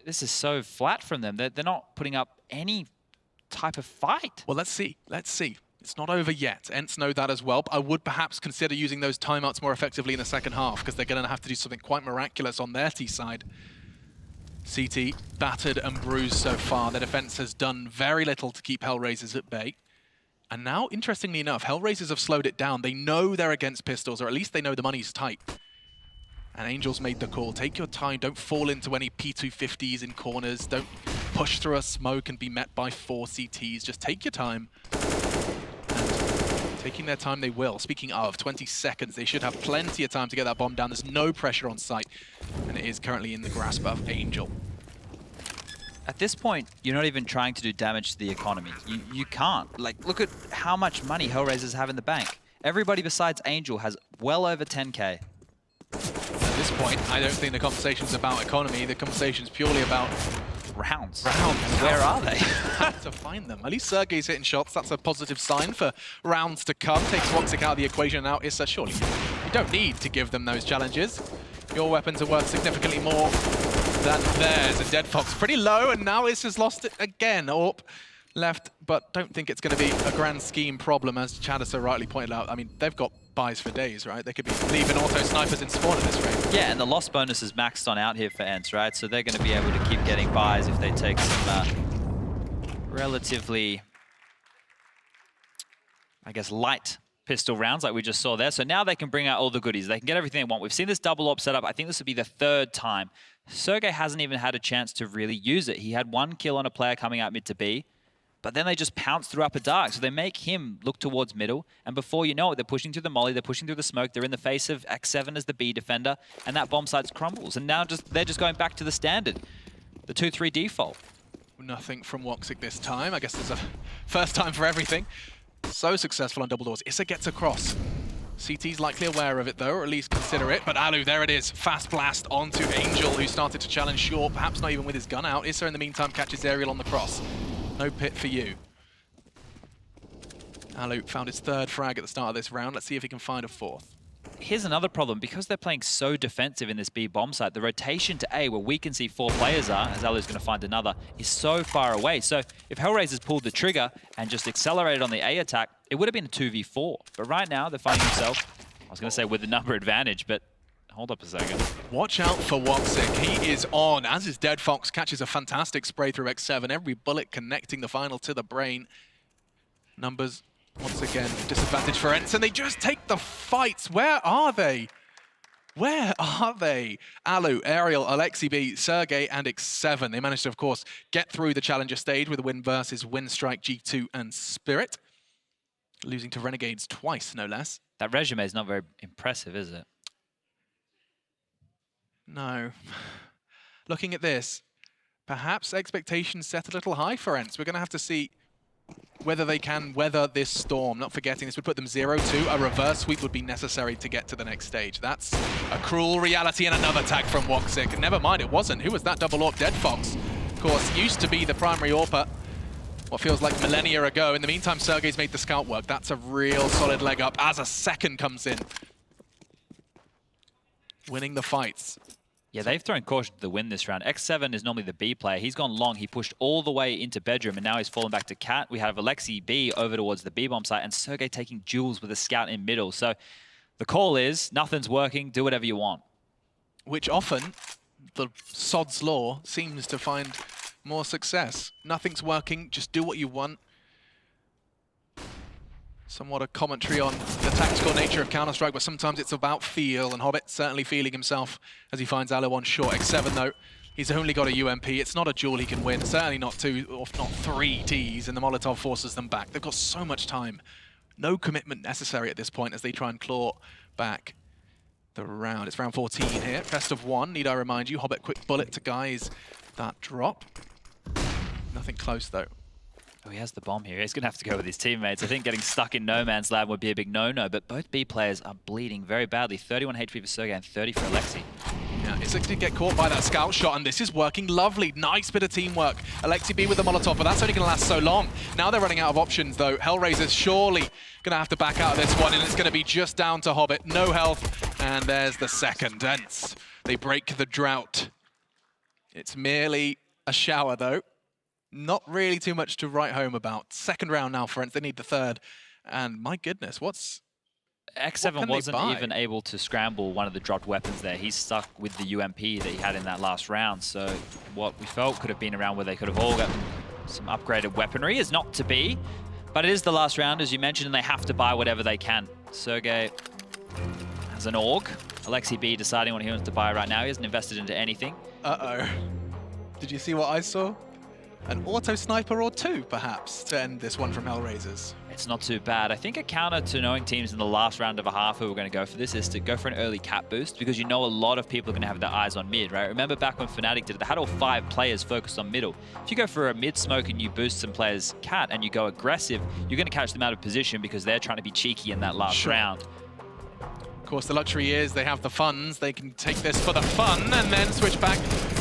is so flat from them. They're not putting up any type of fight. Well, let's see. Let's see. It's not over yet. ENCE know that as well. But I would perhaps consider using those timeouts more effectively in the second half because they're going to have to do something quite miraculous on their T side. CT battered and bruised so far. Their defense has done very little to keep HellRaisers at bay. And now, interestingly enough, HellRaisers have slowed it down. They know they're against pistols, or at least they know the money's tight. And Angel's made the call. Take your time. Don't fall into any P250s in corners. Don't push through a smoke and be met by 4 CTs. Just take your time. And taking their time, they will. Speaking of, 20 seconds. They should have plenty of time to get that bomb down. There's no pressure on site. And it is currently in the grasp of Angel. At this point, you're not even trying to do damage to the economy. You can't. Like, look at how much money HellRaisers have in the bank. Everybody besides Angel has well over 10K. At this point, I don't think the conversation's about economy. The conversation's purely about Rounds. rounds. Where are they? To find them. At least Sergey's hitting shots. That's a positive sign for rounds to come. Takes Woxic out of the equation now. Issa, surely you don't need to give them those challenges. Your weapons are worth significantly more than theirs. And Dead Fox pretty low, and now Issa's lost it again. Orp left, but don't think it's going to be a grand scheme problem, as Chad so rightly pointed out. I mean, they've got buys for days, right? They could be leaving auto snipers in spawn at this rate. Yeah, and the loss bonus is maxed on out here for ENCE, right? So they're going to be able to keep getting buys if they take some relatively, I guess, light pistol rounds like we just saw there. So now they can bring out all the goodies. They can get everything they want. We've seen this double op setup. I think this will be the 3rd time. Sergey hasn't even had a chance to really use it. He had 1 kill on a player coming out mid to B, but then they just pounce through upper dark. So they make him look towards middle, and before you know it, they're pushing through the molly, they're pushing through the smoke, they're in the face of X7 as the B defender, and that bomb site crumbles. And now they're just going back to the standard, the 2-3 default. Nothing from Woxic this time. I guess there's a first time for everything. So successful on double doors. Issa gets across. CT's likely aware of it though, or at least consider it. But Alu, there it is. Fast blast onto Angel, who started to challenge short, perhaps not even with his gun out. Issa in the meantime catches Aerial on the cross. No pit for you. Alu found his 3rd frag at the start of this round. Let's see if he can find a 4th. Here's another problem. Because they're playing so defensive in this B bomb site, the rotation to A, where we can see 4 players are, as Alu's going to find another, is so far away. So if HellRaisers pulled the trigger and just accelerated on the A attack, it would have been a 2v4. But right now, they're finding themselves, I was going to say with the number advantage, but hold up a second. Watch out for Woxic. He is on, as is Dead Fox. Catches a fantastic spray through X7. Every bullet connecting the final to the brain. Numbers, once again, disadvantage for ENCE. And they just take the fights. Where are they? Where are they? Alu, Aerial, Alexi B, Sergey, and X7. They managed to, of course, get through the Challenger stage with a win versus Windstrike, G2, and Spirit. Losing to Renegades twice, no less. That resume is not very impressive, is it? No. Looking at this, perhaps expectations set a little high for ENCE. We're going to have to see whether they can weather this storm. Not forgetting this would put them 0-2. A reverse sweep would be necessary to get to the next stage. That's a cruel reality, and another tag from Woxic. Never mind, it wasn't. Who was that double AWP? Dead Fox. Of course, used to be the primary AWPer what feels like millennia ago. In the meantime, Sergey's made the scout work. That's a real solid leg up as a 2nd comes in. Winning the fights. Yeah, they've thrown caution to the wind this round. X7 is normally the B player. He's gone long. He pushed all the way into bedroom, and now he's fallen back to Cat. We have Alexi B over towards the B-bomb site, and Sergey taking duels with a scout in middle. So the call is, nothing's working, do whatever you want. Which often, the sod's law seems to find more success. Nothing's working, just do what you want. Somewhat a commentary on the tactical nature of Counter-Strike, but sometimes it's about feel, and Hobbit certainly feeling himself as he finds Alu on short. X7 though, he's only got a UMP. It's not a duel he can win, certainly not 2 or not 3 Ts, and the Molotov forces them back. They've got so much time. No commitment necessary at this point as they try and claw back the round. It's round 14 here, best of 1. Need I remind you, Hobbit quick bullet to guise that drop. Nothing close though. Oh, he has the bomb here. He's going to have to go with his teammates. I think getting stuck in no man's land would be a big no-no, but both B players are bleeding very badly. 31 HP for Sergey and 30 for Alexi. Yeah, Isaac did get caught by that scout shot, and this is working lovely. Nice bit of teamwork. Alexi B with the Molotov, but that's only going to last so long. Now they're running out of options, though. HellRaisers surely going to have to back out of this one, and it's going to be just down to Hobbit. No health, and there's the 2nd. ENCE, they break the drought. It's merely a shower, though. Not really too much to write home about. 2nd round now for ENCE. They need the 3rd. And my goodness, X7 wasn't even able to scramble one of the dropped weapons there. He's stuck with the UMP that he had in that last round. So what we felt could have been a round where they could have all gotten some upgraded weaponry is not to be. But it is the last round, as you mentioned, and they have to buy whatever they can. Sergey as an org. Alexi B deciding what he wants to buy right now. He hasn't invested into anything. Uh-oh. Did you see what I saw? An auto sniper or two, perhaps, to end this one from HellRaisers. It's not too bad. I think a counter to knowing teams in the last round of a half who are going to go for this is to go for an early cap boost, because you know a lot of people are going to have their eyes on mid, right? Remember back when Fnatic did it, they had all 5 players focused on middle. If you go for a mid smoke and you boost some players cat and you go aggressive, you're going to catch them out of position because they're trying to be cheeky in that last round. Of course, the luxury is they have the funds. They can take this for the fun and then switch back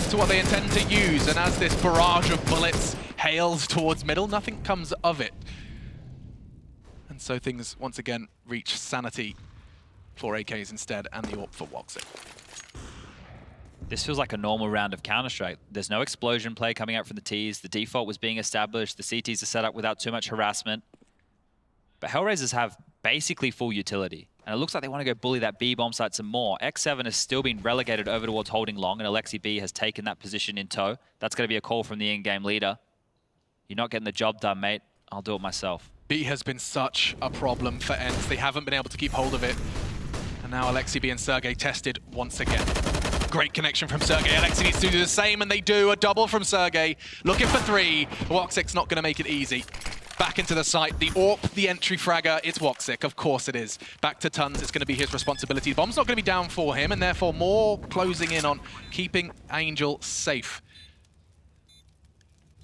to what they intend to use. And as this barrage of bullets hails towards middle, nothing comes of it. And so things once again reach sanity for AKs instead, and the AWP for Woxic. This feels like a normal round of Counter-Strike. There's no explosion play coming out from the Ts. The default was being established. The CTs are set up without too much harassment. But HellRaisers have basically full utility. And it looks like they want to go bully that B bomb site some more. X7 has still been relegated over towards holding long, and Alexi B has taken that position in tow. That's going to be a call from the in-game leader. You're not getting the job done, mate. I'll do it myself. B has been such a problem for ENCE. They haven't been able to keep hold of it. And now Alexi B and Sergey tested once again. Great connection from Sergey. Alexi needs to do the same, and they do. A double from Sergey. Looking for 3. Woxic's not going to make it easy. Back into the site. The AWP, the entry fragger, it's Woxic. Of course it is. Back to Tons. It's going to be his responsibility. Bomb's not going to be down for him, and therefore more closing in on keeping Angel safe.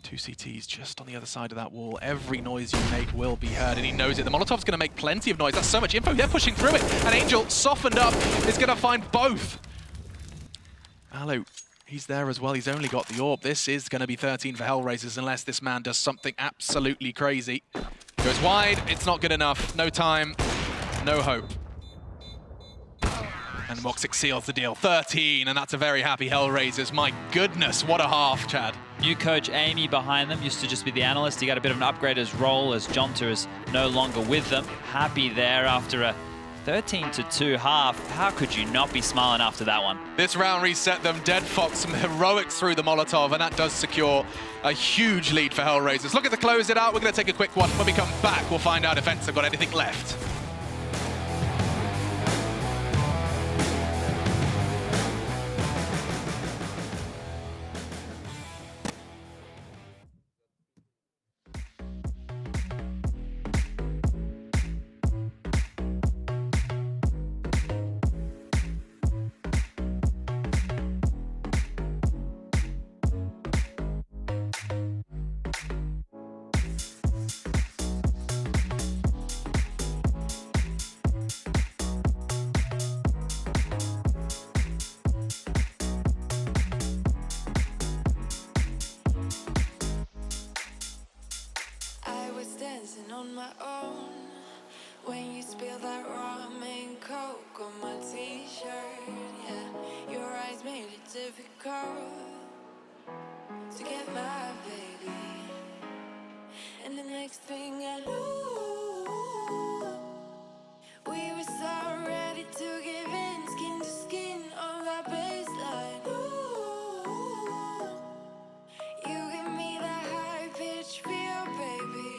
2 CTs just on the other side of that wall. Every noise you make will be heard, and he knows it. The Molotov's going to make plenty of noise. That's so much info. They're pushing through it, and Angel, softened up, is going to find both. Alo, he's there as well. He's only got the AWP. This is going to be 13 for HellRaisers unless this man does something absolutely crazy. Goes wide. It's not good enough. No time. No hope. And Woxic seals the deal. 13, and that's a very happy HellRaisers. My goodness, what a half, Chad. New coach Amy behind them used to just be the analyst. He got a bit of an upgrader's role as Jonta is no longer with them. Happy there after a 13-2 half. How could you not be smiling after that one? This round reset them. Dead Fox, some heroics through the Molotov, and that does secure a huge lead for HellRaisers. Look at the close it out. We're going to take a quick one. When we come back, we'll find out if ENCE have got anything left. On my own, when you spill that rum and coke on my t-shirt, yeah, your eyes made it difficult to get my baby. And the next thing I knew, we were so ready to give in, skin to skin on that baseline. Ooh, you give me that high pitch feel, baby.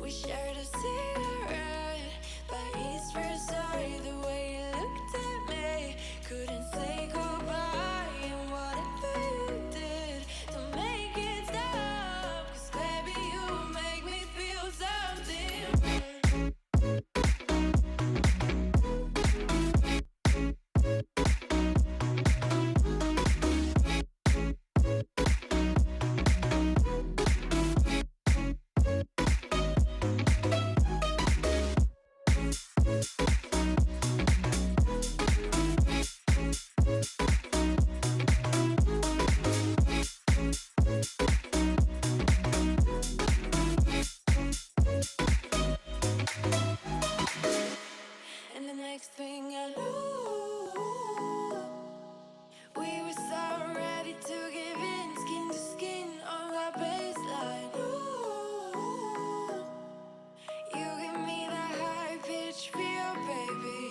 We shared a cigarette by East Versailles. The way you looked at me, couldn't say goodbye. And whatever you did to make it stop, 'cause baby, you make me feel something. And the next thing I knew, we were so ready to give in, skin to skin on that baseline. Ooh, you give me that high pitch feel, baby.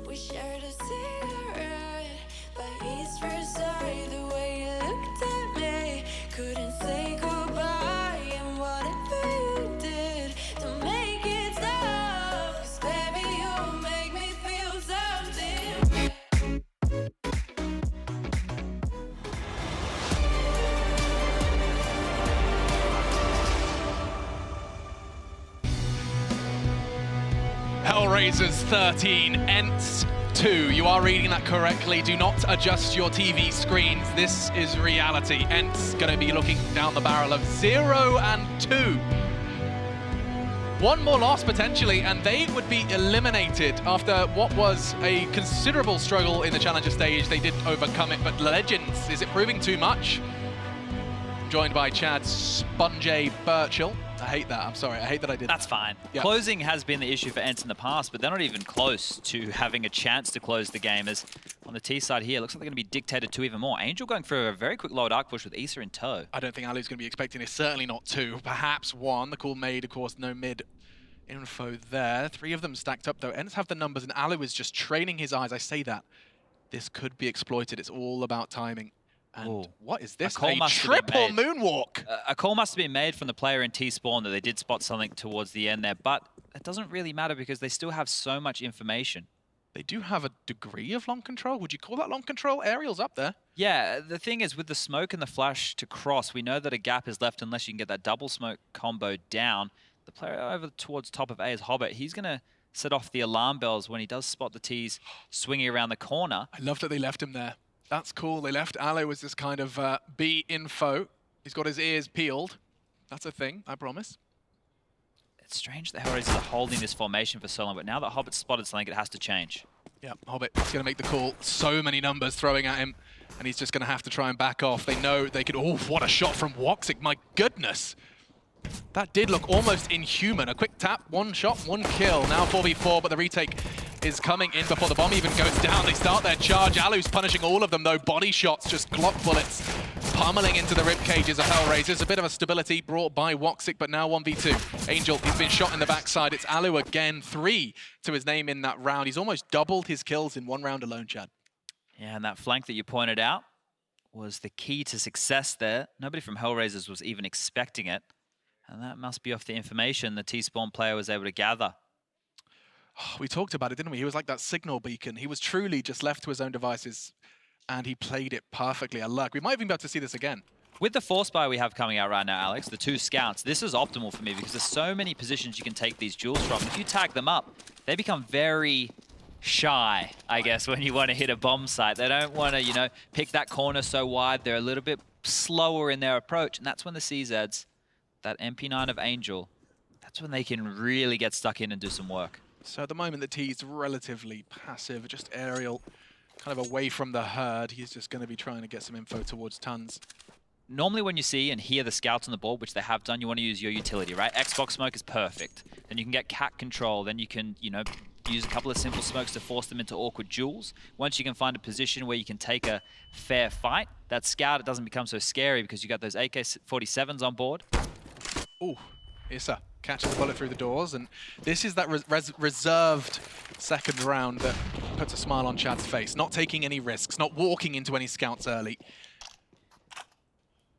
We shared a cigarette by East Versailles. The way you looked at me, couldn't say goodbye. And whatever you did to make it stop, 'cause HellRaisers 13, ENCE 2. You are reading that correctly. Do not adjust your TV screens. This is reality. ENCE going to be looking down the barrel of 0 and 2. One more loss potentially, and they would be eliminated after what was a considerable struggle in the Challenger stage. They did overcome it, but Legends, is it proving too much? Joined by Chad Sponge Birchall. I hate that, I'm sorry, I hate that I did That's fine. Yep. Closing has been the issue for ENCE in the past, but they're not even close to having a chance to close the game, as on the T side here, looks like they're going to be dictated to even more. Angel going for a very quick low dark push with Issa in tow. I don't think Alu's going to be expecting this, certainly not 2, perhaps 1. The call made, of course, no mid info there. 3 of them stacked up though. ENCE have the numbers and Alu is just training his eyes. I say that. This could be exploited. It's all about timing. And Ooh. what is this? A triple moonwalk! A call must have been made from the player in T-spawn that they did spot something towards the end there, but it doesn't really matter because they still have so much information. They do have a degree of long control. Would you call that long control? Aerial's up there. Yeah, the thing is with the smoke and the flash to cross, we know that a gap is left unless you can get that double smoke combo down. The player over towards top of A is Hobbit. He's going to set off the alarm bells when he does spot the T's swinging around the corner. I love that they left him there. That's cool. They left Alu as this kind of B info. He's got his ears peeled. That's a thing, I promise. It's strange that HellRaisers are holding this formation for so long, but now that Hobbit's spotted something, it has to change. Yeah, Hobbit is going to make the call. So many numbers throwing at him, and he's just going to have to try and back off. They know they could... Oh, what a shot from Woxic. My goodness. That did look almost inhuman. A quick tap, 1 shot, 1 kill. Now 4v4, but the retake is coming in before the bomb even goes down. They start their charge. Alu's punishing all of them, though. Body shots, just Glock bullets pummeling into the rib cages of HellRaisers. A bit of a stability brought by Woxic, but now 1v2. Angel, he's been shot in the backside. It's Alu again. 3 to his name in that round. He's almost doubled his kills in 1 round alone, Chad. Yeah, and that flank that you pointed out was the key to success there. Nobody from HellRaisers was even expecting it. And that must be off the information the T-spawn player was able to gather. Oh, we talked about it, didn't we? He was like that signal beacon. He was truly just left to his own devices, and he played it perfectly. I like. We might even be able to see this again. With the force buy we have coming out right now, Alex, the 2 scouts, this is optimal for me because there's so many positions you can take these jewels from. If you tag them up, they become very shy, I guess, when you want to hit a bomb site. They don't want to, you know, pick that corner so wide. They're a little bit slower in their approach, and that's when the CZs, that MP9 of Angel, that's when they can really get stuck in and do some work. So at the moment, the T's relatively passive, just aerial, kind of away from the herd. He's just going to be trying to get some info towards Tons. Normally when you see and hear the scouts on the board, which they have done, you want to use your utility, right? Xbox smoke is perfect. Then you can get cat control. Then you can, you know, use a couple of simple smokes to force them into awkward duels. Once you can find a position where you can take a fair fight, that scout, it doesn't become so scary because you got those AK-47s on board. Ooh, Issa catches the bullet through the doors, and this is that reserved second round that puts a smile on Chad's face. Not taking any risks, not walking into any scouts early.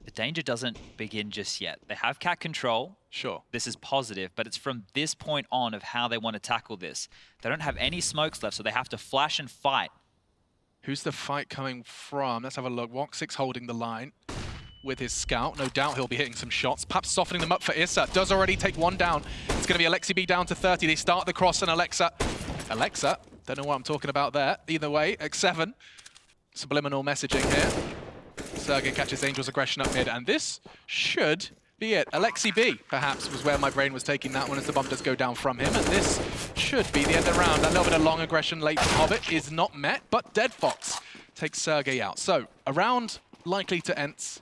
The danger doesn't begin just yet. They have cat control. Sure. This is positive, but it's from this point on of how they want to tackle this. They don't have any smokes left, so they have to flash and fight. Who's the fight coming from? Let's have a look. Woxic's holding the line with his scout. No doubt he'll be hitting some shots. Perhaps softening them up for Issa. Does already take 1 down. It's going to be Alexi B down to 30. They start the cross and Alexa, don't know what I'm talking about there. Either way, X7. Subliminal messaging here. Sergey catches Angel's aggression up mid, and this should be it. Alexi B, perhaps, was where my brain was taking that one as the bomb does go down from him, and this should be the end of the round. That little bit of long aggression late from Hobbit is not met, but Dead Fox takes Sergey out. So, a round likely to ENCE.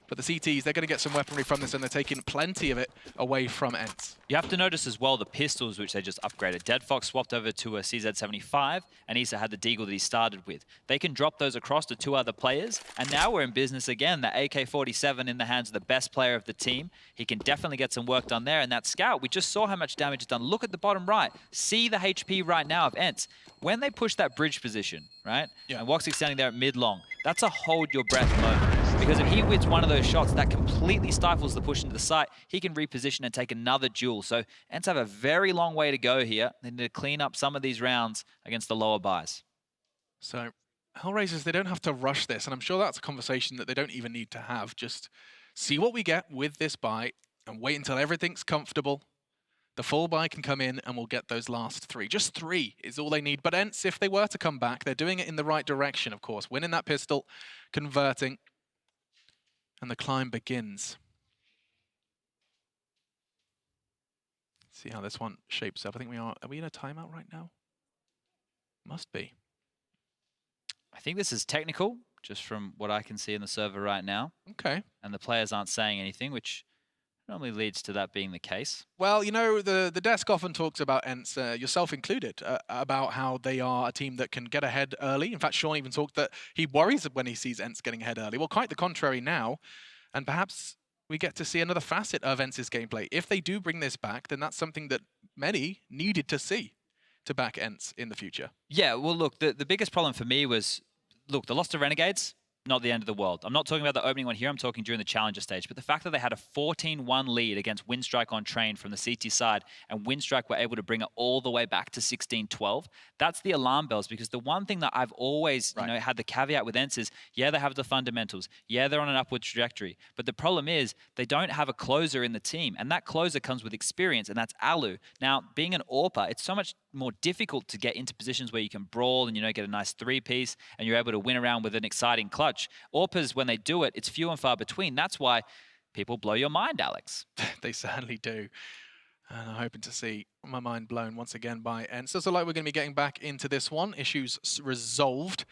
But the CTs, they're going to get some weaponry from this, and they're taking plenty of it away from ENCE. You have to notice as well the pistols, which they just upgraded. Dead Fox swapped over to a CZ75, and Issa had the Deagle that he started with. They can drop those across to 2 other players, and now we're in business again. The AK-47 in the hands of the best player of the team. He can definitely get some work done there, and that scout, we just saw how much damage is done. Look at the bottom right. See the HP right now of ENCE. When they push that bridge position, right? Yeah. And Woxic's standing there at mid-long, that's a hold your breath moment. Because if he wins one of those shots, that completely stifles the push into the site. He can reposition and take another duel. So ENCE have a very long way to go here. They need to clean up some of these rounds against the lower buys. So HellRaisers, they don't have to rush this, and I'm sure that's a conversation that they don't even need to have. Just see what we get with this buy and wait until everything's comfortable. The full buy can come in and we'll get those last 3. Just 3 is all they need. But ENCE, if they were to come back, they're doing it in the right direction, of course. Winning that pistol, converting, and the climb begins. See how this one shapes up. I think are we in a timeout right now? Must be. I think this is technical, just from what I can see in the server right now. Okay. And the players aren't saying anything, which normally leads to that being the case. Well, you know, the desk often talks about ENCE, yourself included, about how they are a team that can get ahead early. In fact, Sean even talked that he worries when he sees ENCE getting ahead early. Well, quite the contrary now. And perhaps we get to see another facet of ENCE's gameplay. If they do bring this back, then that's something that many needed to see to back ENCE in the future. Yeah, well, look, the biggest problem for me was, look, the loss to Renegades, not the end of the world. I'm not talking about the opening one here, I'm talking during the challenger stage. But the fact that they had a 14-1 lead against Windstrike on train from the CT side, and Windstrike were able to bring it all the way back to 16-12, that's the alarm bells. Because the one thing that I've always had the caveat with ENCE is, yeah, they have the fundamentals. Yeah, they're on an upward trajectory. But the problem is, they don't have a closer in the team. And that closer comes with experience, and that's Alu. Now, being an AWPer, it's so much more difficult to get into positions where you can brawl and, get a nice 3-piece, and you're able to win around with an exciting clutch. AWPers, when they do it, it's few and far between. That's why people blow your mind, Alex. They certainly do. And I'm hoping to see my mind blown once again by ENCE. So like we're going to be getting back into this one. Issues resolved.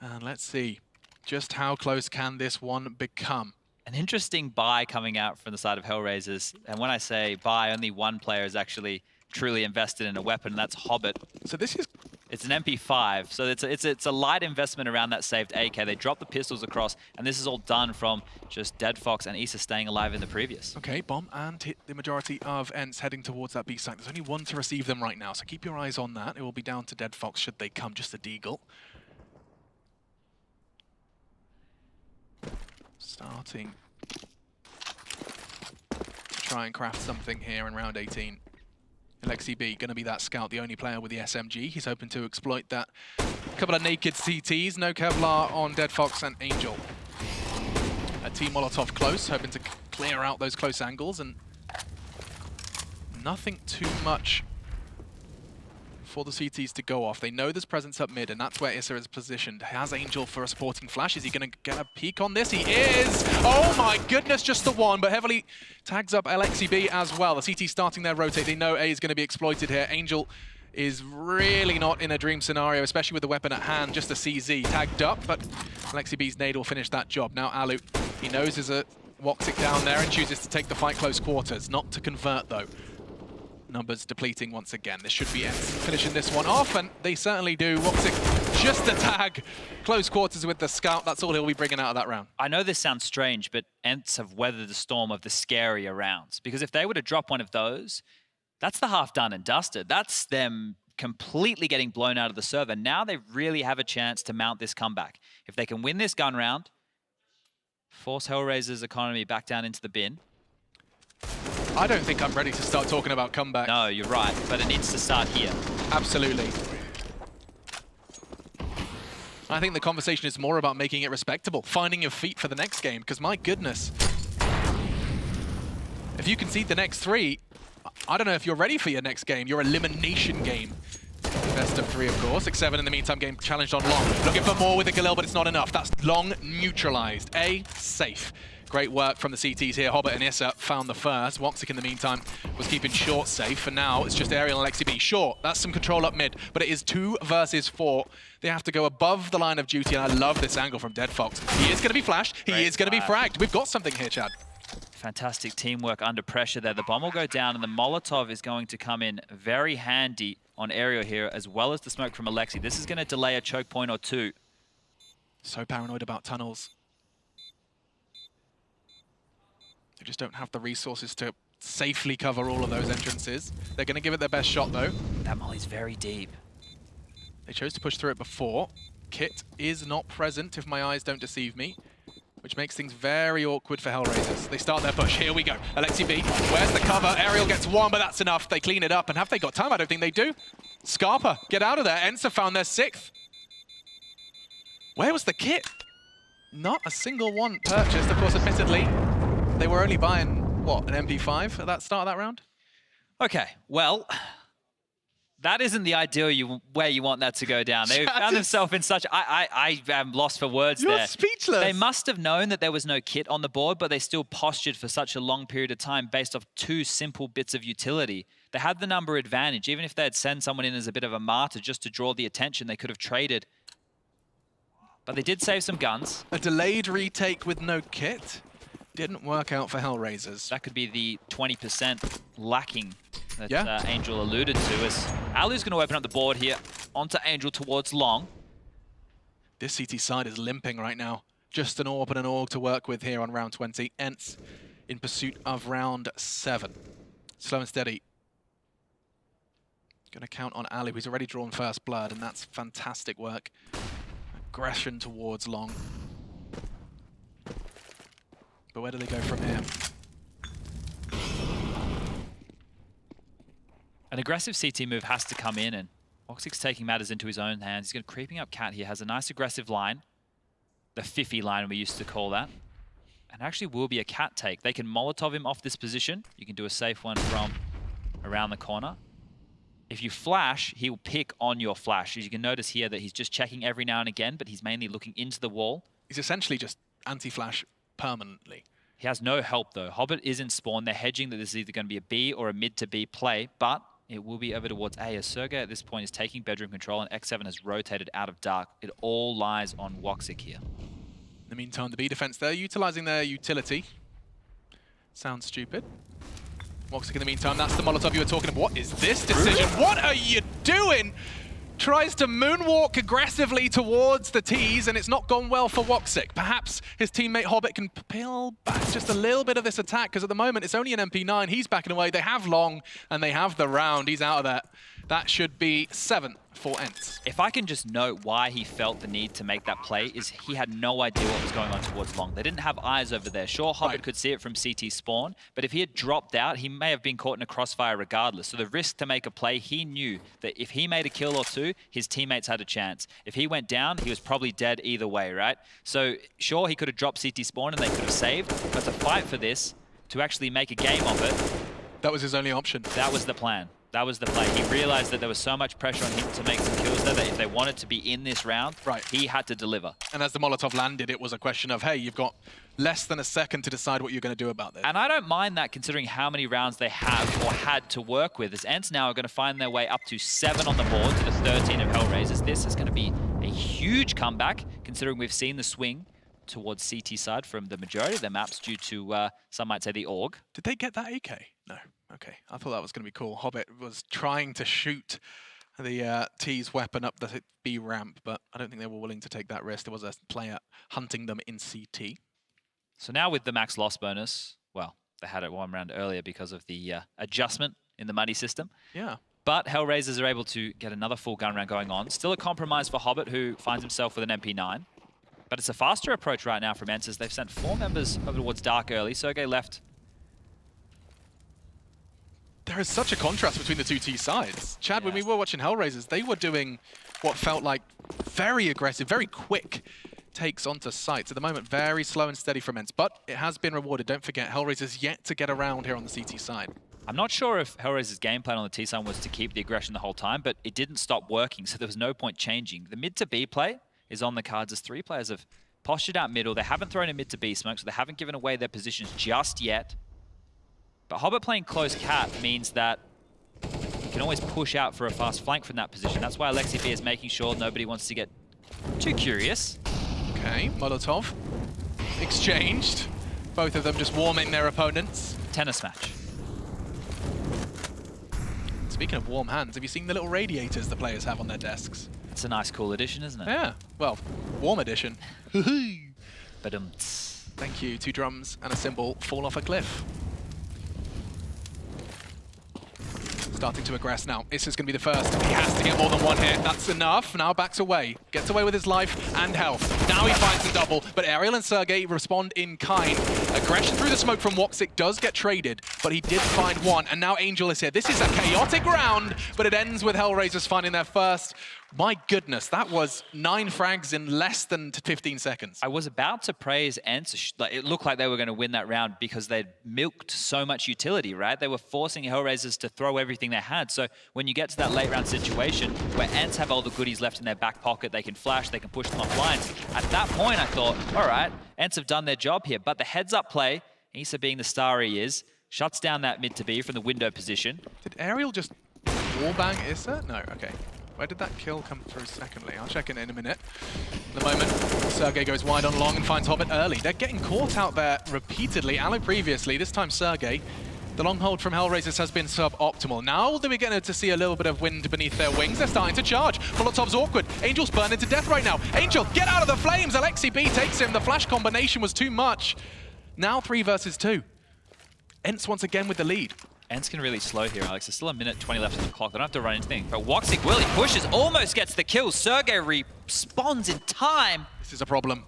And let's see just how close can this one become. An interesting buy coming out from the side of HellRaisers. And when I say buy, only one player is actually truly invested in a weapon, and that's Hobbit. So this is... It's an MP5, so it's a light investment around that saved AK. They drop the pistols across, and this is all done from just Dead Fox and Issa staying alive in the previous. Okay, bomb and hit the majority of ENCE heading towards that B site. There's only one to receive them right now, so keep your eyes on that. It will be down to Dead Fox should they come, just a deagle. Starting to try and craft something here in round 18. Alexi B going to be that scout, the only player with the SMG. He's hoping to exploit that. A couple of naked CTs, no Kevlar on Dead Fox and Angel. A Team Molotov close, hoping to clear out those close angles, and nothing too much for the CTs to go off. They know there's presence up mid, and that's where Issa is positioned. Has Angel for a supporting flash. Is he going to get a peek on this? He is! Oh my goodness, just the one, but heavily tags up Alexi B as well. The CT starting their rotate. They know A is going to be exploited here. Angel is really not in a dream scenario, especially with the weapon at hand. Just a CZ tagged up, but Alexi B's nade will finish that job. Now Alu, he knows there's a Woxic down there and chooses to take the fight close quarters. Not to convert though. Numbers depleting once again. This should be ENCE finishing this one off, and they certainly do. Woxic just a tag. Close quarters with the scout. That's all he'll be bringing out of that round. I know this sounds strange, but ENCE have weathered the storm of the scarier rounds. Because if they were to drop one of those, that's the half done and dusted. That's them completely getting blown out of the server. Now they really have a chance to mount this comeback. If they can win this gun round, force HellRaisers' economy back down into the bin. I don't think I'm ready to start talking about comeback. No, you're right, but it needs to start here. Absolutely. I think the conversation is more about making it respectable, finding your feet for the next game, because my goodness. If you concede the next 3, I don't know if you're ready for your next game, your elimination game. Best of 3, of course. 6-7 in the meantime, game challenged on long. Looking for more with the Galil, but it's not enough. That's long neutralized. A, safe. Great work from the CTs here. Hobbit and Issa found the first. Woxic in the meantime was keeping short safe, and now it's just Aerial and Alexi B. Short, that's some control up mid, but it is 2 versus 4. They have to go above the line of duty, and I love this angle from Dead Fox. He is going to be flashed. He is going to be fragged. We've got something here, Chad. Fantastic teamwork under pressure there. The bomb will go down, and the Molotov is going to come in very handy on Aerial here, as well as the smoke from Alexi. This is going to delay a choke point or 2. So paranoid about tunnels. They just don't have the resources to safely cover all of those entrances. They're going to give it their best shot, though. That molly's very deep. They chose to push through it before. Kit is not present, if my eyes don't deceive me, which makes things very awkward for HellRaisers. They start their push. Here we go. Alexi B, where's the cover? Aerial gets 1, but that's enough. They clean it up, and have they got time? I don't think they do. Scarpa, get out of there. ENCE found their 6th. Where was the kit? Not a single one purchased, of course, admittedly. They were only buying, what, an MP5 at that start of that round? Okay, well, that isn't the ideal way you want that to go down. They found themselves in such... I am lost for words You're there. speechless. They must have known that there was no kit on the board, but they still postured for such a long period of time based off 2 simple bits of utility. They had the number advantage. Even if they'd send someone in as a bit of a martyr just to draw the attention, they could have traded. But they did save some guns. A delayed retake with no kit didn't work out for HellRaisers. That could be the 20% lacking that Yeah. Angel alluded to. As Alu's going to open up the board here onto Angel towards Long. This CT side is limping right now. Just an AWP and an AUG to work with here on round 20. ENCE in pursuit of round 7. Slow and steady. Going to count on Ali, who's already drawn first blood, and that's fantastic work. Aggression towards Long. But where do they go from here? An aggressive CT move has to come in, and Voxic's taking matters into his own hands. He's going to creeping up Cat here, has a nice aggressive line. The Fiffy line we used to call that. And actually will be a Cat take. They can Molotov him off this position. You can do a safe one from around the corner. If you flash, he'll pick on your flash. As you can notice here that he's just checking every now and again, but he's mainly looking into the wall. He's essentially just anti-flash permanently. He has no help though. Hobbit is in spawn. They're hedging that this is either going to be a B or a mid to B play, but it will be over towards A as Sergey at this point is taking bedroom control and X7 has rotated out of dark. It all lies on Woxic here. In the meantime, the B defense there, utilizing their utility. Sounds stupid. Woxic in the meantime, that's the Molotov you were talking about. What is this decision? What are you doing? Tries to moonwalk aggressively towards the T's, and it's not gone well for Woxic. Perhaps his teammate Hobbit can peel back just a little bit of this attack, because at the moment it's only an MP9. He's backing away. They have Long, and they have the round. He's out of that. That should be 7 for ENCE. If I can just note why he felt the need to make that play is he had no idea what was going on towards Long. They didn't have eyes over there. Sure, Hobbit could see it from CT spawn, but if he had dropped out, he may have been caught in a crossfire regardless. So the risk to make a play, he knew that if he made a kill or two, his teammates had a chance. If he went down, he was probably dead either way, right? So sure, he could have dropped CT spawn and they could have saved, but to fight for this, to actually make a game of it, that was his only option. That was the plan. That was the play. He realized that there was so much pressure on him to make some kills there that if they wanted to be in this round, he had to deliver. And as the Molotov landed, it was a question of, hey, you've got less than a second to decide what you're going to do about this. And I don't mind that considering how many rounds they have or had to work with. As ENCE now are going to find their way up to 7 on the board to the 13 of HellRaisers. This is going to be a huge comeback considering we've seen the swing towards CT side from the majority of their maps due to, some might say, the AUG. Did they get that AK? No. Okay, I thought that was going to be cool. Hobbit was trying to shoot the T's weapon up the B ramp, but I don't think they were willing to take that risk. There was a player hunting them in CT. So now with the max loss bonus, well, they had it 1 round earlier because of the adjustment in the money system. Yeah. But HellRaisers are able to get another full gun round going on. Still a compromise for Hobbit, who finds himself with an MP9. But it's a faster approach right now from ENCE. They've sent 4 members over towards dark early. Sergey left. There is such a contrast between the two T sides. Chad, when we were watching HellRaisers, they were doing what felt like very aggressive, very quick takes onto sites. At the moment, very slow and steady from ENCE, but it has been rewarded. Don't forget, HellRaisers yet to get around here on the CT side. I'm not sure if HellRaisers' game plan on the T side was to keep the aggression the whole time, but it didn't stop working, so there was no point changing. The mid to B play is on the cards as 3 players have postured out middle. They haven't thrown a mid to B smoke, so they haven't given away their positions just yet. But Hobbit playing close cat means that you can always push out for a fast flank from that position. That's why Alexi B is making sure nobody wants to get too curious. Okay, Molotov exchanged. Both of them just warming their opponents. Tennis match. Speaking of warm hands, have you seen the little radiators the players have on their desks? It's a nice, cool addition, isn't it? Yeah, well, warm edition. Ba-dum-ts. Thank you. 2 drums and a cymbal fall off a cliff. starting to aggress now. This is going to be the first. He has to get more than one hit. That's enough. Now backs away. Gets away with his life and health. Now he finds the double, but Aerial and sergej respond in kind. Aggression through the smoke from woxic does get traded, but he did find one, and now Angel is here. This is a chaotic round, but it ends with HellRaisers finding their first. My goodness, that was 9 frags in less than 15 seconds. I was about to praise ENCE. It looked like they were going to win that round because they'd milked so much utility, right? They were forcing HellRaisers to throw everything they had. So when you get to that late round situation where ENCE have all the goodies left in their back pocket, they can flash, they can push them off lines. At that point, I thought, all right, ENCE have done their job here. But the heads-up play, Issa being the star he is, shuts down that mid to B from the window position. Did Aerial just wallbang Issa? No, okay. Where did that kill come through secondly? I'll check in a minute. In the moment, sergej goes wide on long and finds Hobbit early. They're getting caught out there repeatedly. Allo previously, this time sergej. The long hold from HellRaisers has been suboptimal. Now that we're getting to see a little bit of wind beneath their wings, they're starting to charge. Molotov's awkward. Angel's burning to death right now. Angel, get out of the flames! Alexi B takes him. The flash combination was too much. Now 3 versus 2. ENCE once again with the lead. ENCE can really slow here, Alex. There's still a minute 20 left on the clock. They don't have to run anything. But woxic will, he pushes, almost gets the kill. sergej respawns in time. This is a problem.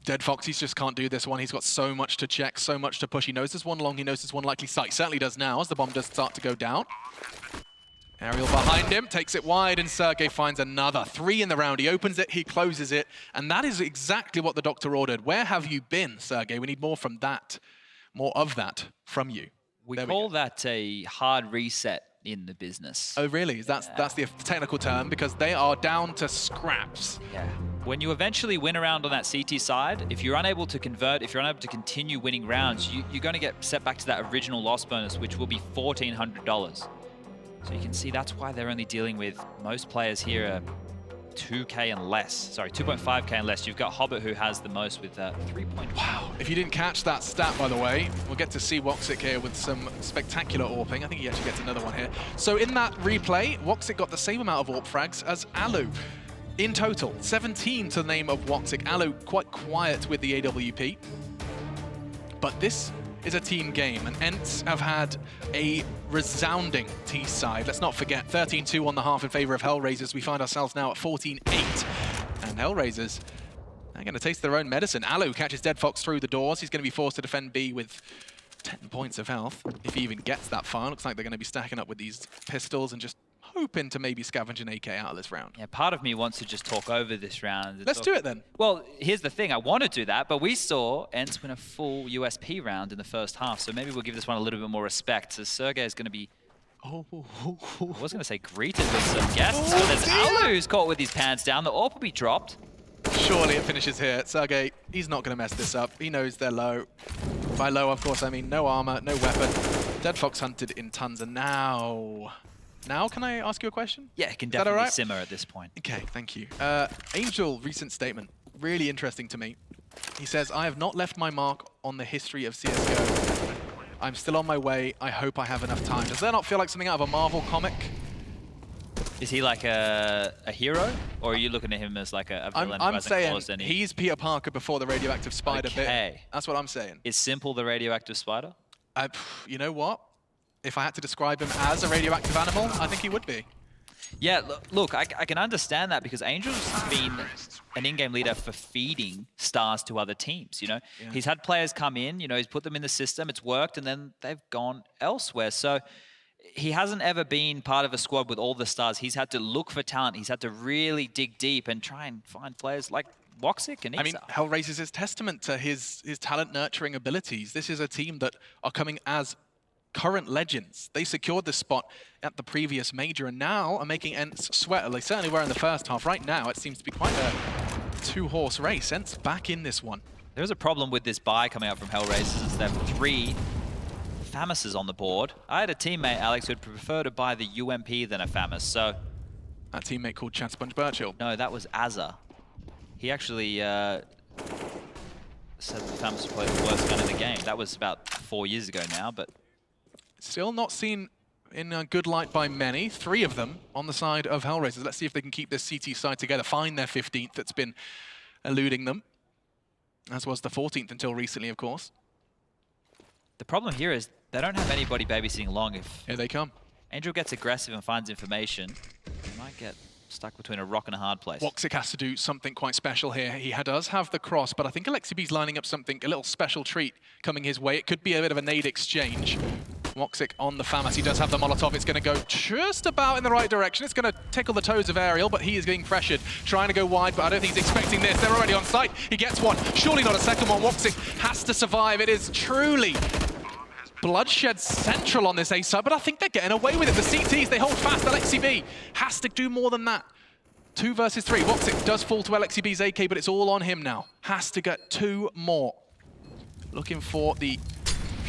Dead Foxys just can't do this one. He's got so much to check, so much to push. He knows there's one long, he knows there's one likely site. Certainly does now as the bomb does start to go down. Aerial behind him, takes it wide, and sergej finds another. 3 in the round. He opens it, he closes it, and that is exactly what the doctor ordered. Where have you been, sergej? We need more from that. More of that from you. We call that a hard reset in the business. Oh, really? That's the technical term, because they are down to scraps. Yeah. When you eventually win a round on that CT side, if you're unable to convert, if you're unable to continue winning rounds, you're going to get set back to that original loss bonus, which will be $1,400. So you can see that's why they're only dealing with, most players here are 2K and less. Sorry, 2.5K and less. You've got Hobbit, who has the most with 3. Wow. If you didn't catch that stat, by the way, we'll get to see woxic here with some spectacular AWPing. I think he actually gets another one here. So in that replay, woxic got the same amount of AWP frags as Allo. In total, 17 to the name of woxic. Allo quite quiet with the AWP. But this is a team game, and ENCE have had a resounding T side. Let's not forget, 13-2 on the half in favor of HellRaisers. We find ourselves now at 14-8, and HellRaisers are going to taste their own medicine. Allo catches Dead Fox through the doors. He's going to be forced to defend B with 10 points of health, if he even gets that far. Looks like they're going to be stacking up with these pistols and just hoping to maybe scavenge an AK out of this round. Yeah, part of me wants to just talk over this round. Let's do it then. Well, here's the thing. I want to do that, but we saw ENCE win a full USP round in the first half, so maybe we'll give this one a little bit more respect. So sergej is going to be, I was going to say greeted with some guests, but there's Allo who's caught with his pants down. The AWP will be dropped. Surely it finishes here. sergej, he's not going to mess this up. He knows they're low. By low, of course, I mean no armor, no weapon. Dead Fox hunted in tons, and now can I ask you a question? Yeah, it can definitely simmer at this point. Okay, thank you. Angel, recent statement, really interesting to me. He says, I have not left my mark on the history of CSGO. I'm still on my way. I hope I have enough time. Does that not feel like something out of a Marvel comic? Is he like a hero, or are you looking at him as like a villain? I'm saying he's Peter Parker before the radioactive spider bit. That's what I'm saying. Is Simple the radioactive spider? You know what? If I had to describe him as a radioactive animal, I think he would be. Yeah, look, I can understand that because Angel's been an in-game leader for feeding stars to other teams, you know? Yeah. He's had players come in, you know, he's put them in the system, it's worked, and then they've gone elsewhere. So he hasn't ever been part of a squad with all the stars. He's had to look for talent. He's had to really dig deep and try and find players like woxic and Issa. I mean, HellRaisers is testament to his talent nurturing abilities. This is a team that are coming as current legends. They secured this spot at the previous major and now are making ENCE sweat. They certainly were in the first half. Right now, it seems to be quite a 2-horse race. ENCE back in this one. There's a problem with this buy coming out from HellRaisers is they have 3 Famouses on the board. I had a teammate, Alex, who'd prefer to buy the UMP than a Famous, so... That teammate called Chad Sponge Birchill. No, that was Azza. He actually said the Famous played the worst gun in the game. That was about 4 years ago now, but... Still not seen in a good light by many. 3 of them on the side of HellRaisers. Let's see if they can keep this CT side together, find their 15th that's been eluding them, as was the 14th until recently, of course. The problem here is they don't have anybody babysitting long. Here they come. Angel gets aggressive and finds information. He might get stuck between a rock and a hard place. Woxic has to do something quite special here. He does have the cross, but I think AlexiB's lining up something, a little special treat coming his way. It could be a bit of a nade exchange. Woxic on the FAMAS. He does have the Molotov. It's going to go just about in the right direction. It's going to tickle the toes of Aerial, but he is being pressured, trying to go wide, but I don't think he's expecting this. They're already on site. He gets one. Surely not a second one. Woxic has to survive. It is truly bloodshed central on this A side, but I think they're getting away with it. The CTs, they hold fast. AlexiB has to do more than that. 2 versus 3. Woxic does fall to AlexiB's AK, but it's all on him now. Has to get 2 more. Looking for the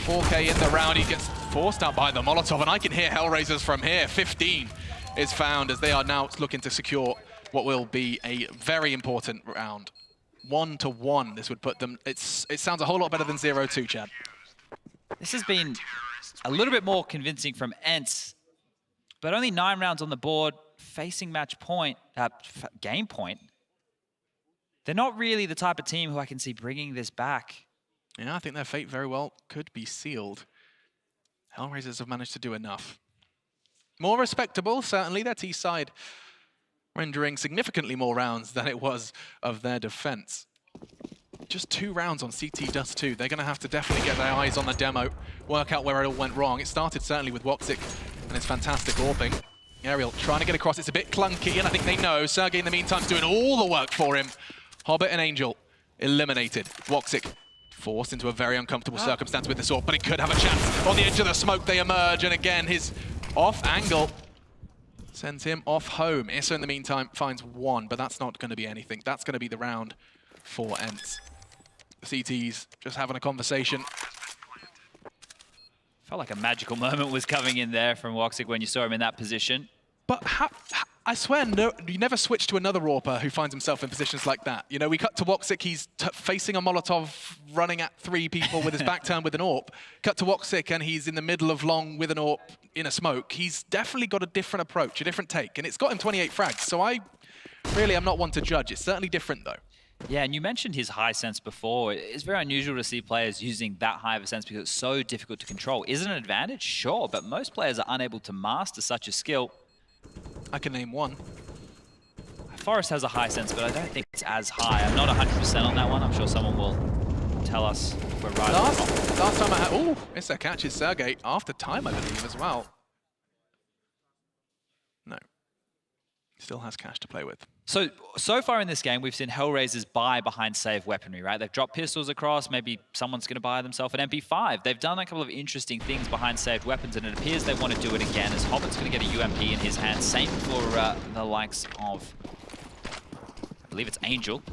4K in the round. He gets forced out by the Molotov, and I can hear HellRaisers from here. 15 is found as they are now looking to secure what will be a very important round. 1-1, this would put them. It sounds a whole lot better than 0-2, Chad. This has been a little bit more convincing from ENCE, but only 9 rounds on the board, facing match point, game point. They're not really the type of team who I can see bringing this back. Yeah, I think their fate very well could be sealed. HellRaisers have managed to do enough. More respectable, certainly, their T side rendering significantly more rounds than it was of their defense. Just 2 rounds on CT Dust2. They're going to have to definitely get their eyes on the demo, work out where it all went wrong. It started certainly with Woxic and his fantastic AWPing. Aerial trying to get across. It's a bit clunky, and I think they know. sergej, in the meantime, is doing all the work for him. Hobbit and Angel eliminated. Woxic forced into a very uncomfortable circumstance with this AWP, but he could have a chance. On the edge of the smoke, they emerge, and again, his off angle sends him off home. ISA, in the meantime, finds 1, but that's not going to be anything. That's going to be the round for ENCE. The CTs just having a conversation. Felt like a magical moment was coming in there from Woxic when you saw him in that position. But I swear, no, you never switch to another AWPer who finds himself in positions like that. You know, we cut to Woxic, he's facing a Molotov, running at 3 people with his back turned with an AWP. Cut to Woxic, and he's in the middle of long with an AWP in a smoke. He's definitely got a different approach, a different take, and it's got him 28 frags. So I really am not one to judge. It's certainly different, though. Yeah, and you mentioned his high sense before. It's very unusual to see players using that high of a sense because it's so difficult to control. Is it an advantage? Sure, but most players are unable to master such a skill. I can name one. Forrest has a high sense, but I don't think it's as high. I'm not 100% on that one. I'm sure someone will tell us if we're right. Last time I had... Ooh, it's a catch. It's sergej after time, I believe, as well. No. Still has cash to play with. So far in this game, we've seen HellRaisers buy behind save weaponry, right? They've dropped pistols across. Maybe someone's going to buy themselves an MP5. They've done a couple of interesting things behind saved weapons, and it appears they want to do it again as Hobbit's going to get a UMP in his hand. Same for the likes of, I believe it's Angel,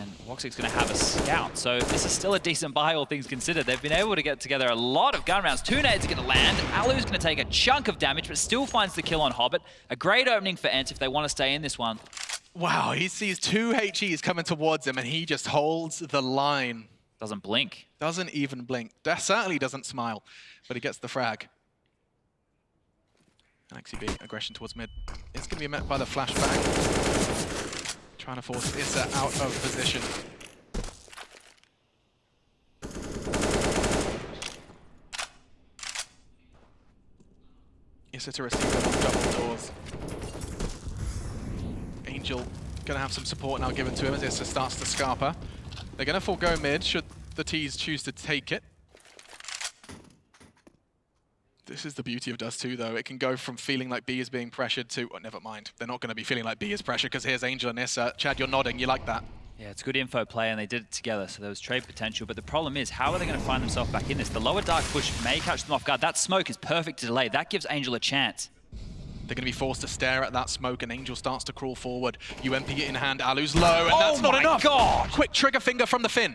and Woxic's going to have a scout. So this is still a decent buy, all things considered. They've been able to get together a lot of gun rounds. 2 nades are going to land. Alu's going to take a chunk of damage, but still finds the kill on Hobbit. A great opening for ENCE if they want to stay in this one. Wow, he sees 2 HEs coming towards him, and he just holds the line. Doesn't blink. Doesn't even blink. That certainly doesn't smile, but he gets the frag. AlexiB, aggression towards mid. It's going to be met by the flashbang. Trying to force ISA out of position. ISA to receive them on double doors. Angel gonna have some support now given to him as ISA starts to scarper. They're gonna forego mid should the T's choose to take it. This is the beauty of Dust2 though. It can go from feeling like B is being pressured to, oh, never mind. They're not gonna be feeling like B is pressured because here's Angel and ISA. Chad, you're nodding, you like that? Yeah, it's good info play, and they did it together, so there was trade potential. But the problem is, how are they going to find themselves back in this? The lower dark push may catch them off guard. That smoke is perfect to delay. That gives Angel a chance. They're going to be forced to stare at that smoke, and Angel starts to crawl forward. UMP in hand, Alu's low, and that's not enough! God. Quick trigger finger from the Finn.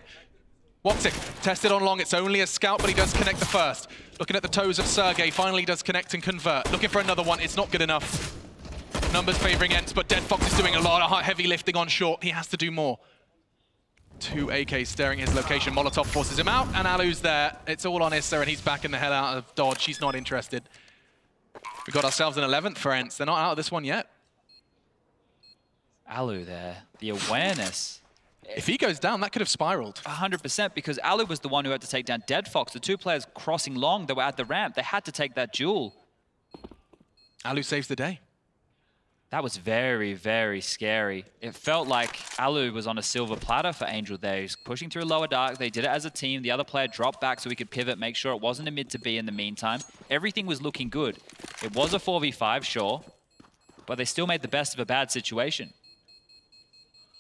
Woxic, tested on long. It's only a scout, but he does connect the first. Looking at the toes of sergej, finally does connect and convert. Looking for another one. It's not good enough. Numbers favoring ENCE, but deadFox is doing a lot of heavy lifting on short. He has to do more. 2 AKs staring his location. Molotov forces him out, and Alu's there. It's all on ISA, and he's backing the hell out of dodge. He's not interested. We got ourselves an 11th for ENCE. They're not out of this one yet. Alu there, the awareness. If he goes down, that could have spiraled. 100%, because Alu was the one who had to take down deadFox. The 2 players crossing long that were at the ramp, they had to take that duel. Alu saves the day. That was very, very scary. It felt like Alu was on a silver platter for Angel there. He's pushing through lower dark. They did it as a team. The other player dropped back so he could pivot, make sure it wasn't a mid to B in the meantime. Everything was looking good. It was a 4v5, sure, but they still made the best of a bad situation.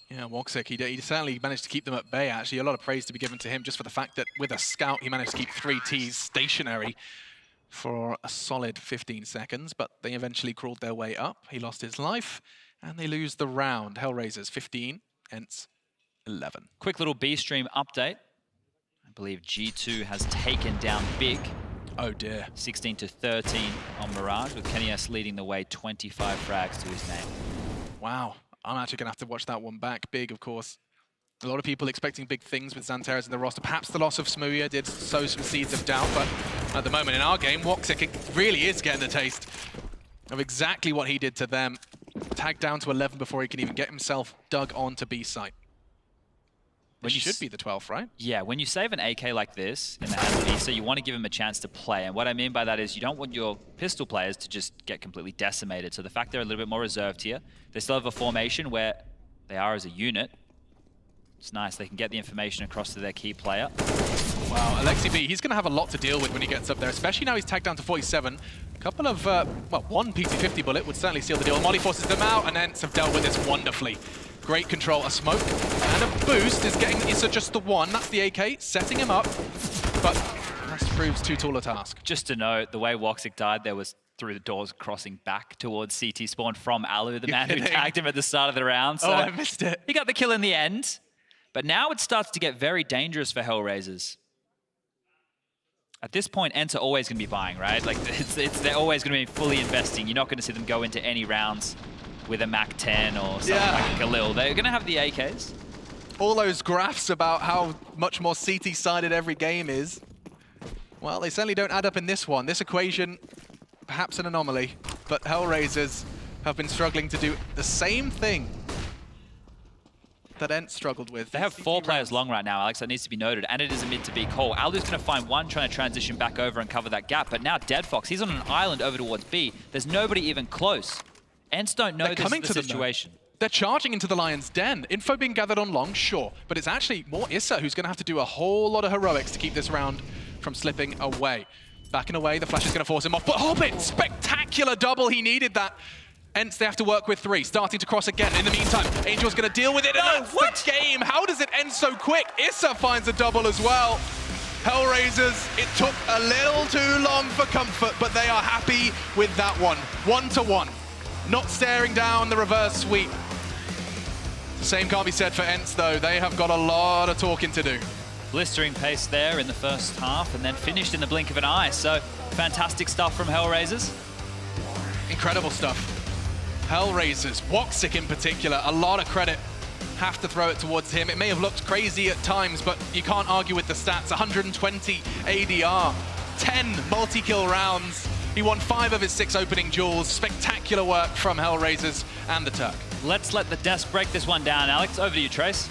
Yeah, Woxic, he certainly managed to keep them at bay, actually. A lot of praise to be given to him just for the fact that with a scout, he managed to keep 3 Ts stationary for a solid 15 seconds, but they eventually crawled their way up. He lost his life, and they lose the round. HellRaisers 15, ENCE 11. Quick little B stream update. I believe G2 has taken down big. Oh dear. 16 to 13 on Mirage, with Kenny S leading the way, 25 frags to his name. Wow. I'm actually going to have to watch that one back. Big, of course. A lot of people expecting big things with Xanteras in the roster. Perhaps the loss of Smooya did sow some seeds of doubt, but at the moment in our game, Woxic really is getting the taste of exactly what he did to them. Tagged down to 11 before he can even get himself dug onto B site. Which should be the 12th, right? Yeah, when you save an AK like this in the hands of ESA, you want to give him a chance to play. And what I mean by that is you don't want your pistol players to just get completely decimated. So the fact they're a little bit more reserved here, they still have a formation where they are as a unit. It's nice, they can get the information across to their key player. Wow, Alexi B, he's going to have a lot to deal with when he gets up there, especially now he's tagged down to 47. A couple of, well, one PT-50 bullet would certainly seal the deal. Molly forces them out, and ENCE have dealt with this wonderfully. Great control, a smoke and a boost is getting Issa just the one. That's the AK, setting him up, but that proves too tall a task. Just to note, the way Woxic died there was through the doors crossing back towards CT spawn from Alu, the man who tagged him at the start of the round. So oh, I missed it. He got the kill in the end, but now it starts to get very dangerous for HellRaisers. At this point, ENCE are always going to be buying, right? Like, they're always going to be fully investing. You're not going to see them go into any rounds with a Mac-10 or something like a Khalil. They're going to have the AKs. All those graphs about how much more CT-sided every game is, well, they certainly don't add up in this one. This equation, perhaps an anomaly, but HellRaisers have been struggling to do the same thing that ENCE struggled with. They have 4 players long right now, Alex. That needs to be noted, and it is a mid-to-B call. Alu's going to find one trying to transition back over and cover that gap, but now Deadfox, he's on an island over towards B. There's nobody even close. ENCE don't know this is the situation. They're charging into the Lion's Den. Info being gathered on long, sure, but it's actually more Issa who's going to have to do a whole lot of heroics to keep this round from slipping away. Backing away, the flash is going to force him off, but Hobbit, spectacular double, he needed that. ENCE, they have to work with 3, starting to cross again. In the meantime, Angel's going to deal with it, and that's the game. How does it end so quick? Issa finds a double as well. HellRaisers, it took a little too long for comfort, but they are happy with that one. 1-1. Not staring down the reverse sweep. The same can't be said for ENCE, though. They have got a lot of talking to do. Blistering pace there in the first half, and then finished in the blink of an eye. So, fantastic stuff from HellRaisers. Incredible stuff. HellRaisers, Woxic in particular, a lot of credit. Have to throw it towards him. It may have looked crazy at times, but you can't argue with the stats. 120 ADR, 10 multi-kill rounds. He won 5 of his 6 opening duels. Spectacular work from HellRaisers and the Turk. Let's let the desk break this one down, Alex. Over to you, Trace.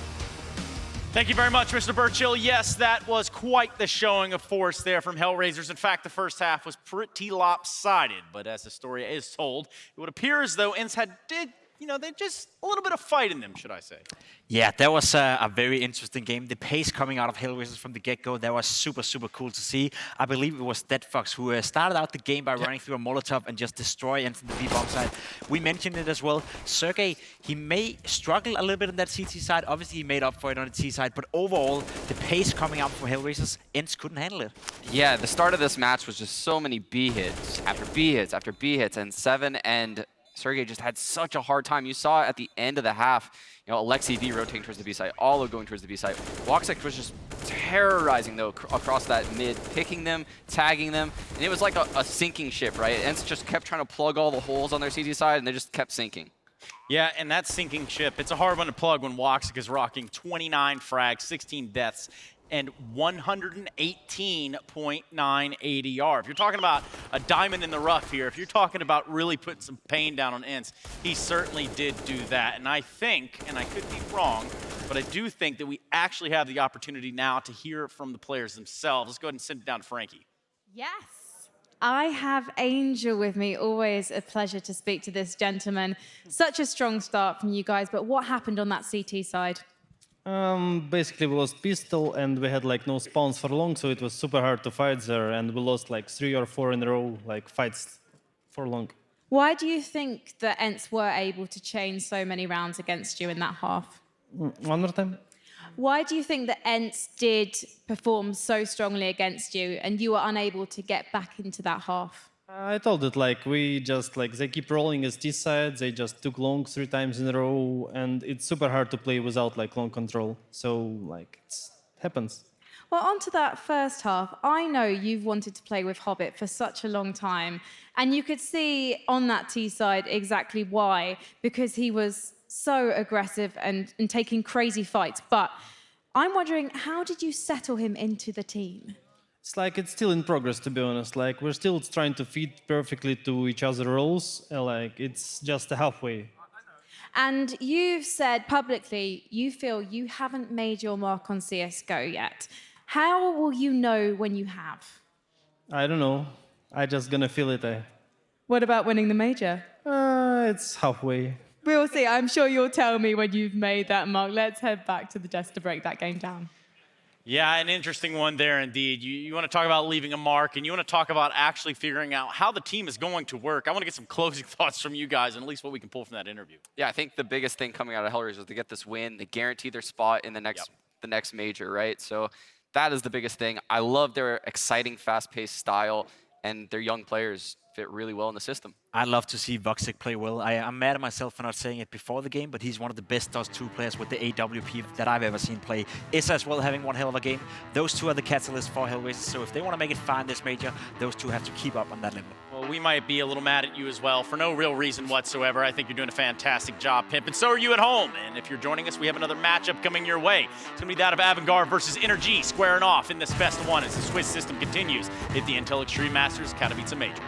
Thank you very much, Mr. Burchill. Yes, that was quite the showing of force there from HellRaisers. In fact, the first half was pretty lopsided, but as the story is told, it would appear as though ENCE they just a little bit of fight in them, should I say. Yeah, that was a very interesting game. The pace coming out of HellRaisers from the get-go, that was super, super cool to see. I believe it was Deadfox who started out the game by running through a Molotov and just destroy ENCE the B-bomb side. We mentioned it as well. Sergey, he may struggle a little bit on that CT side. Obviously, he made up for it on the T side, but overall, the pace coming out from HellRaisers, ENCE couldn't handle it. Yeah, The start of this match was just so many B hits after B hits after B hits, and 7 and Sergey just had such a hard time. You saw at the end of the half, Alexi V rotating towards the B site, Olo going towards the B site. Woxic was just terrorizing, though, across that mid, picking them, tagging them, and it was like a sinking ship, right? ENCE just kept trying to plug all the holes on their CT side, and they just kept sinking. Yeah, and that sinking ship, it's a hard one to plug when Woxic is rocking 29 frags, 16 deaths, and 118.9 ADR. If you're talking about a diamond in the rough here, if you're talking about really putting some pain down on ENCE, he certainly did do that. And I think, and I could be wrong, but I do think that we actually have the opportunity now to hear from the players themselves. Let's go ahead and send it down to Frankie. Yes. I have Angel with me. Always a pleasure to speak to this gentleman. Such a strong start from you guys, but what happened on that CT side? Basically, we lost pistol and we had like no spawns for long, so it was super hard to fight there, and we lost like 3 or 4 in a row, like fights for long. Why do you think that ENCE were able to chain so many rounds against you in that half? One more time? Why do you think that ENCE did perform so strongly against you and you were unable to get back into that half? I told it, like, we just, like, they keep rolling as T side, they just took long 3 times in a row, and it's super hard to play without, like, long control. So, like, it happens. Well, on to that first half. I know you've wanted to play with Hobbit for such a long time, and you could see on that T side exactly why, because he was so aggressive and taking crazy fights. But I'm wondering, how did you settle him into the team? It's like it's still in progress, to be honest. Like, we're still trying to fit perfectly to each other's roles. Like, it's just halfway. And you've said publicly you feel you haven't made your mark on CSGO yet. How will you know when you have? I don't know. I just gonna feel it. What about winning the major? It's halfway. We'll see. I'm sure you'll tell me when you've made that mark. Let's head back to the desk to break that game down. Yeah, an interesting one there indeed. You want to talk about leaving a mark, and you want to talk about actually figuring out how the team is going to work. I want to get some closing thoughts from you guys, and at least what we can pull from that interview. Yeah, I think the biggest thing coming out of HellRaisers is to get this win. They guarantee their spot in the next major, right? So that is the biggest thing. I love their exciting, fast-paced style, and their young players fit really well in the system. I love to see Voxic play well. I'm mad at myself for not saying it before the game, but he's one of the best Dust2 players with the AWP that I've ever seen play. IEM as well having one hell of a game. Those two are the catalysts for HellRaisers, so if they want to make it far in this major, those two have to keep up on that level. Well, we might be a little mad at you as well for no real reason whatsoever. I think you're doing a fantastic job, Pimp, and so are you at home. And if you're joining us, we have another matchup coming your way. It's going to be that of Avangard versus Energy, squaring off in this best of one as the Swiss system continues. Hit the Intel Extreme Masters Katowice Major.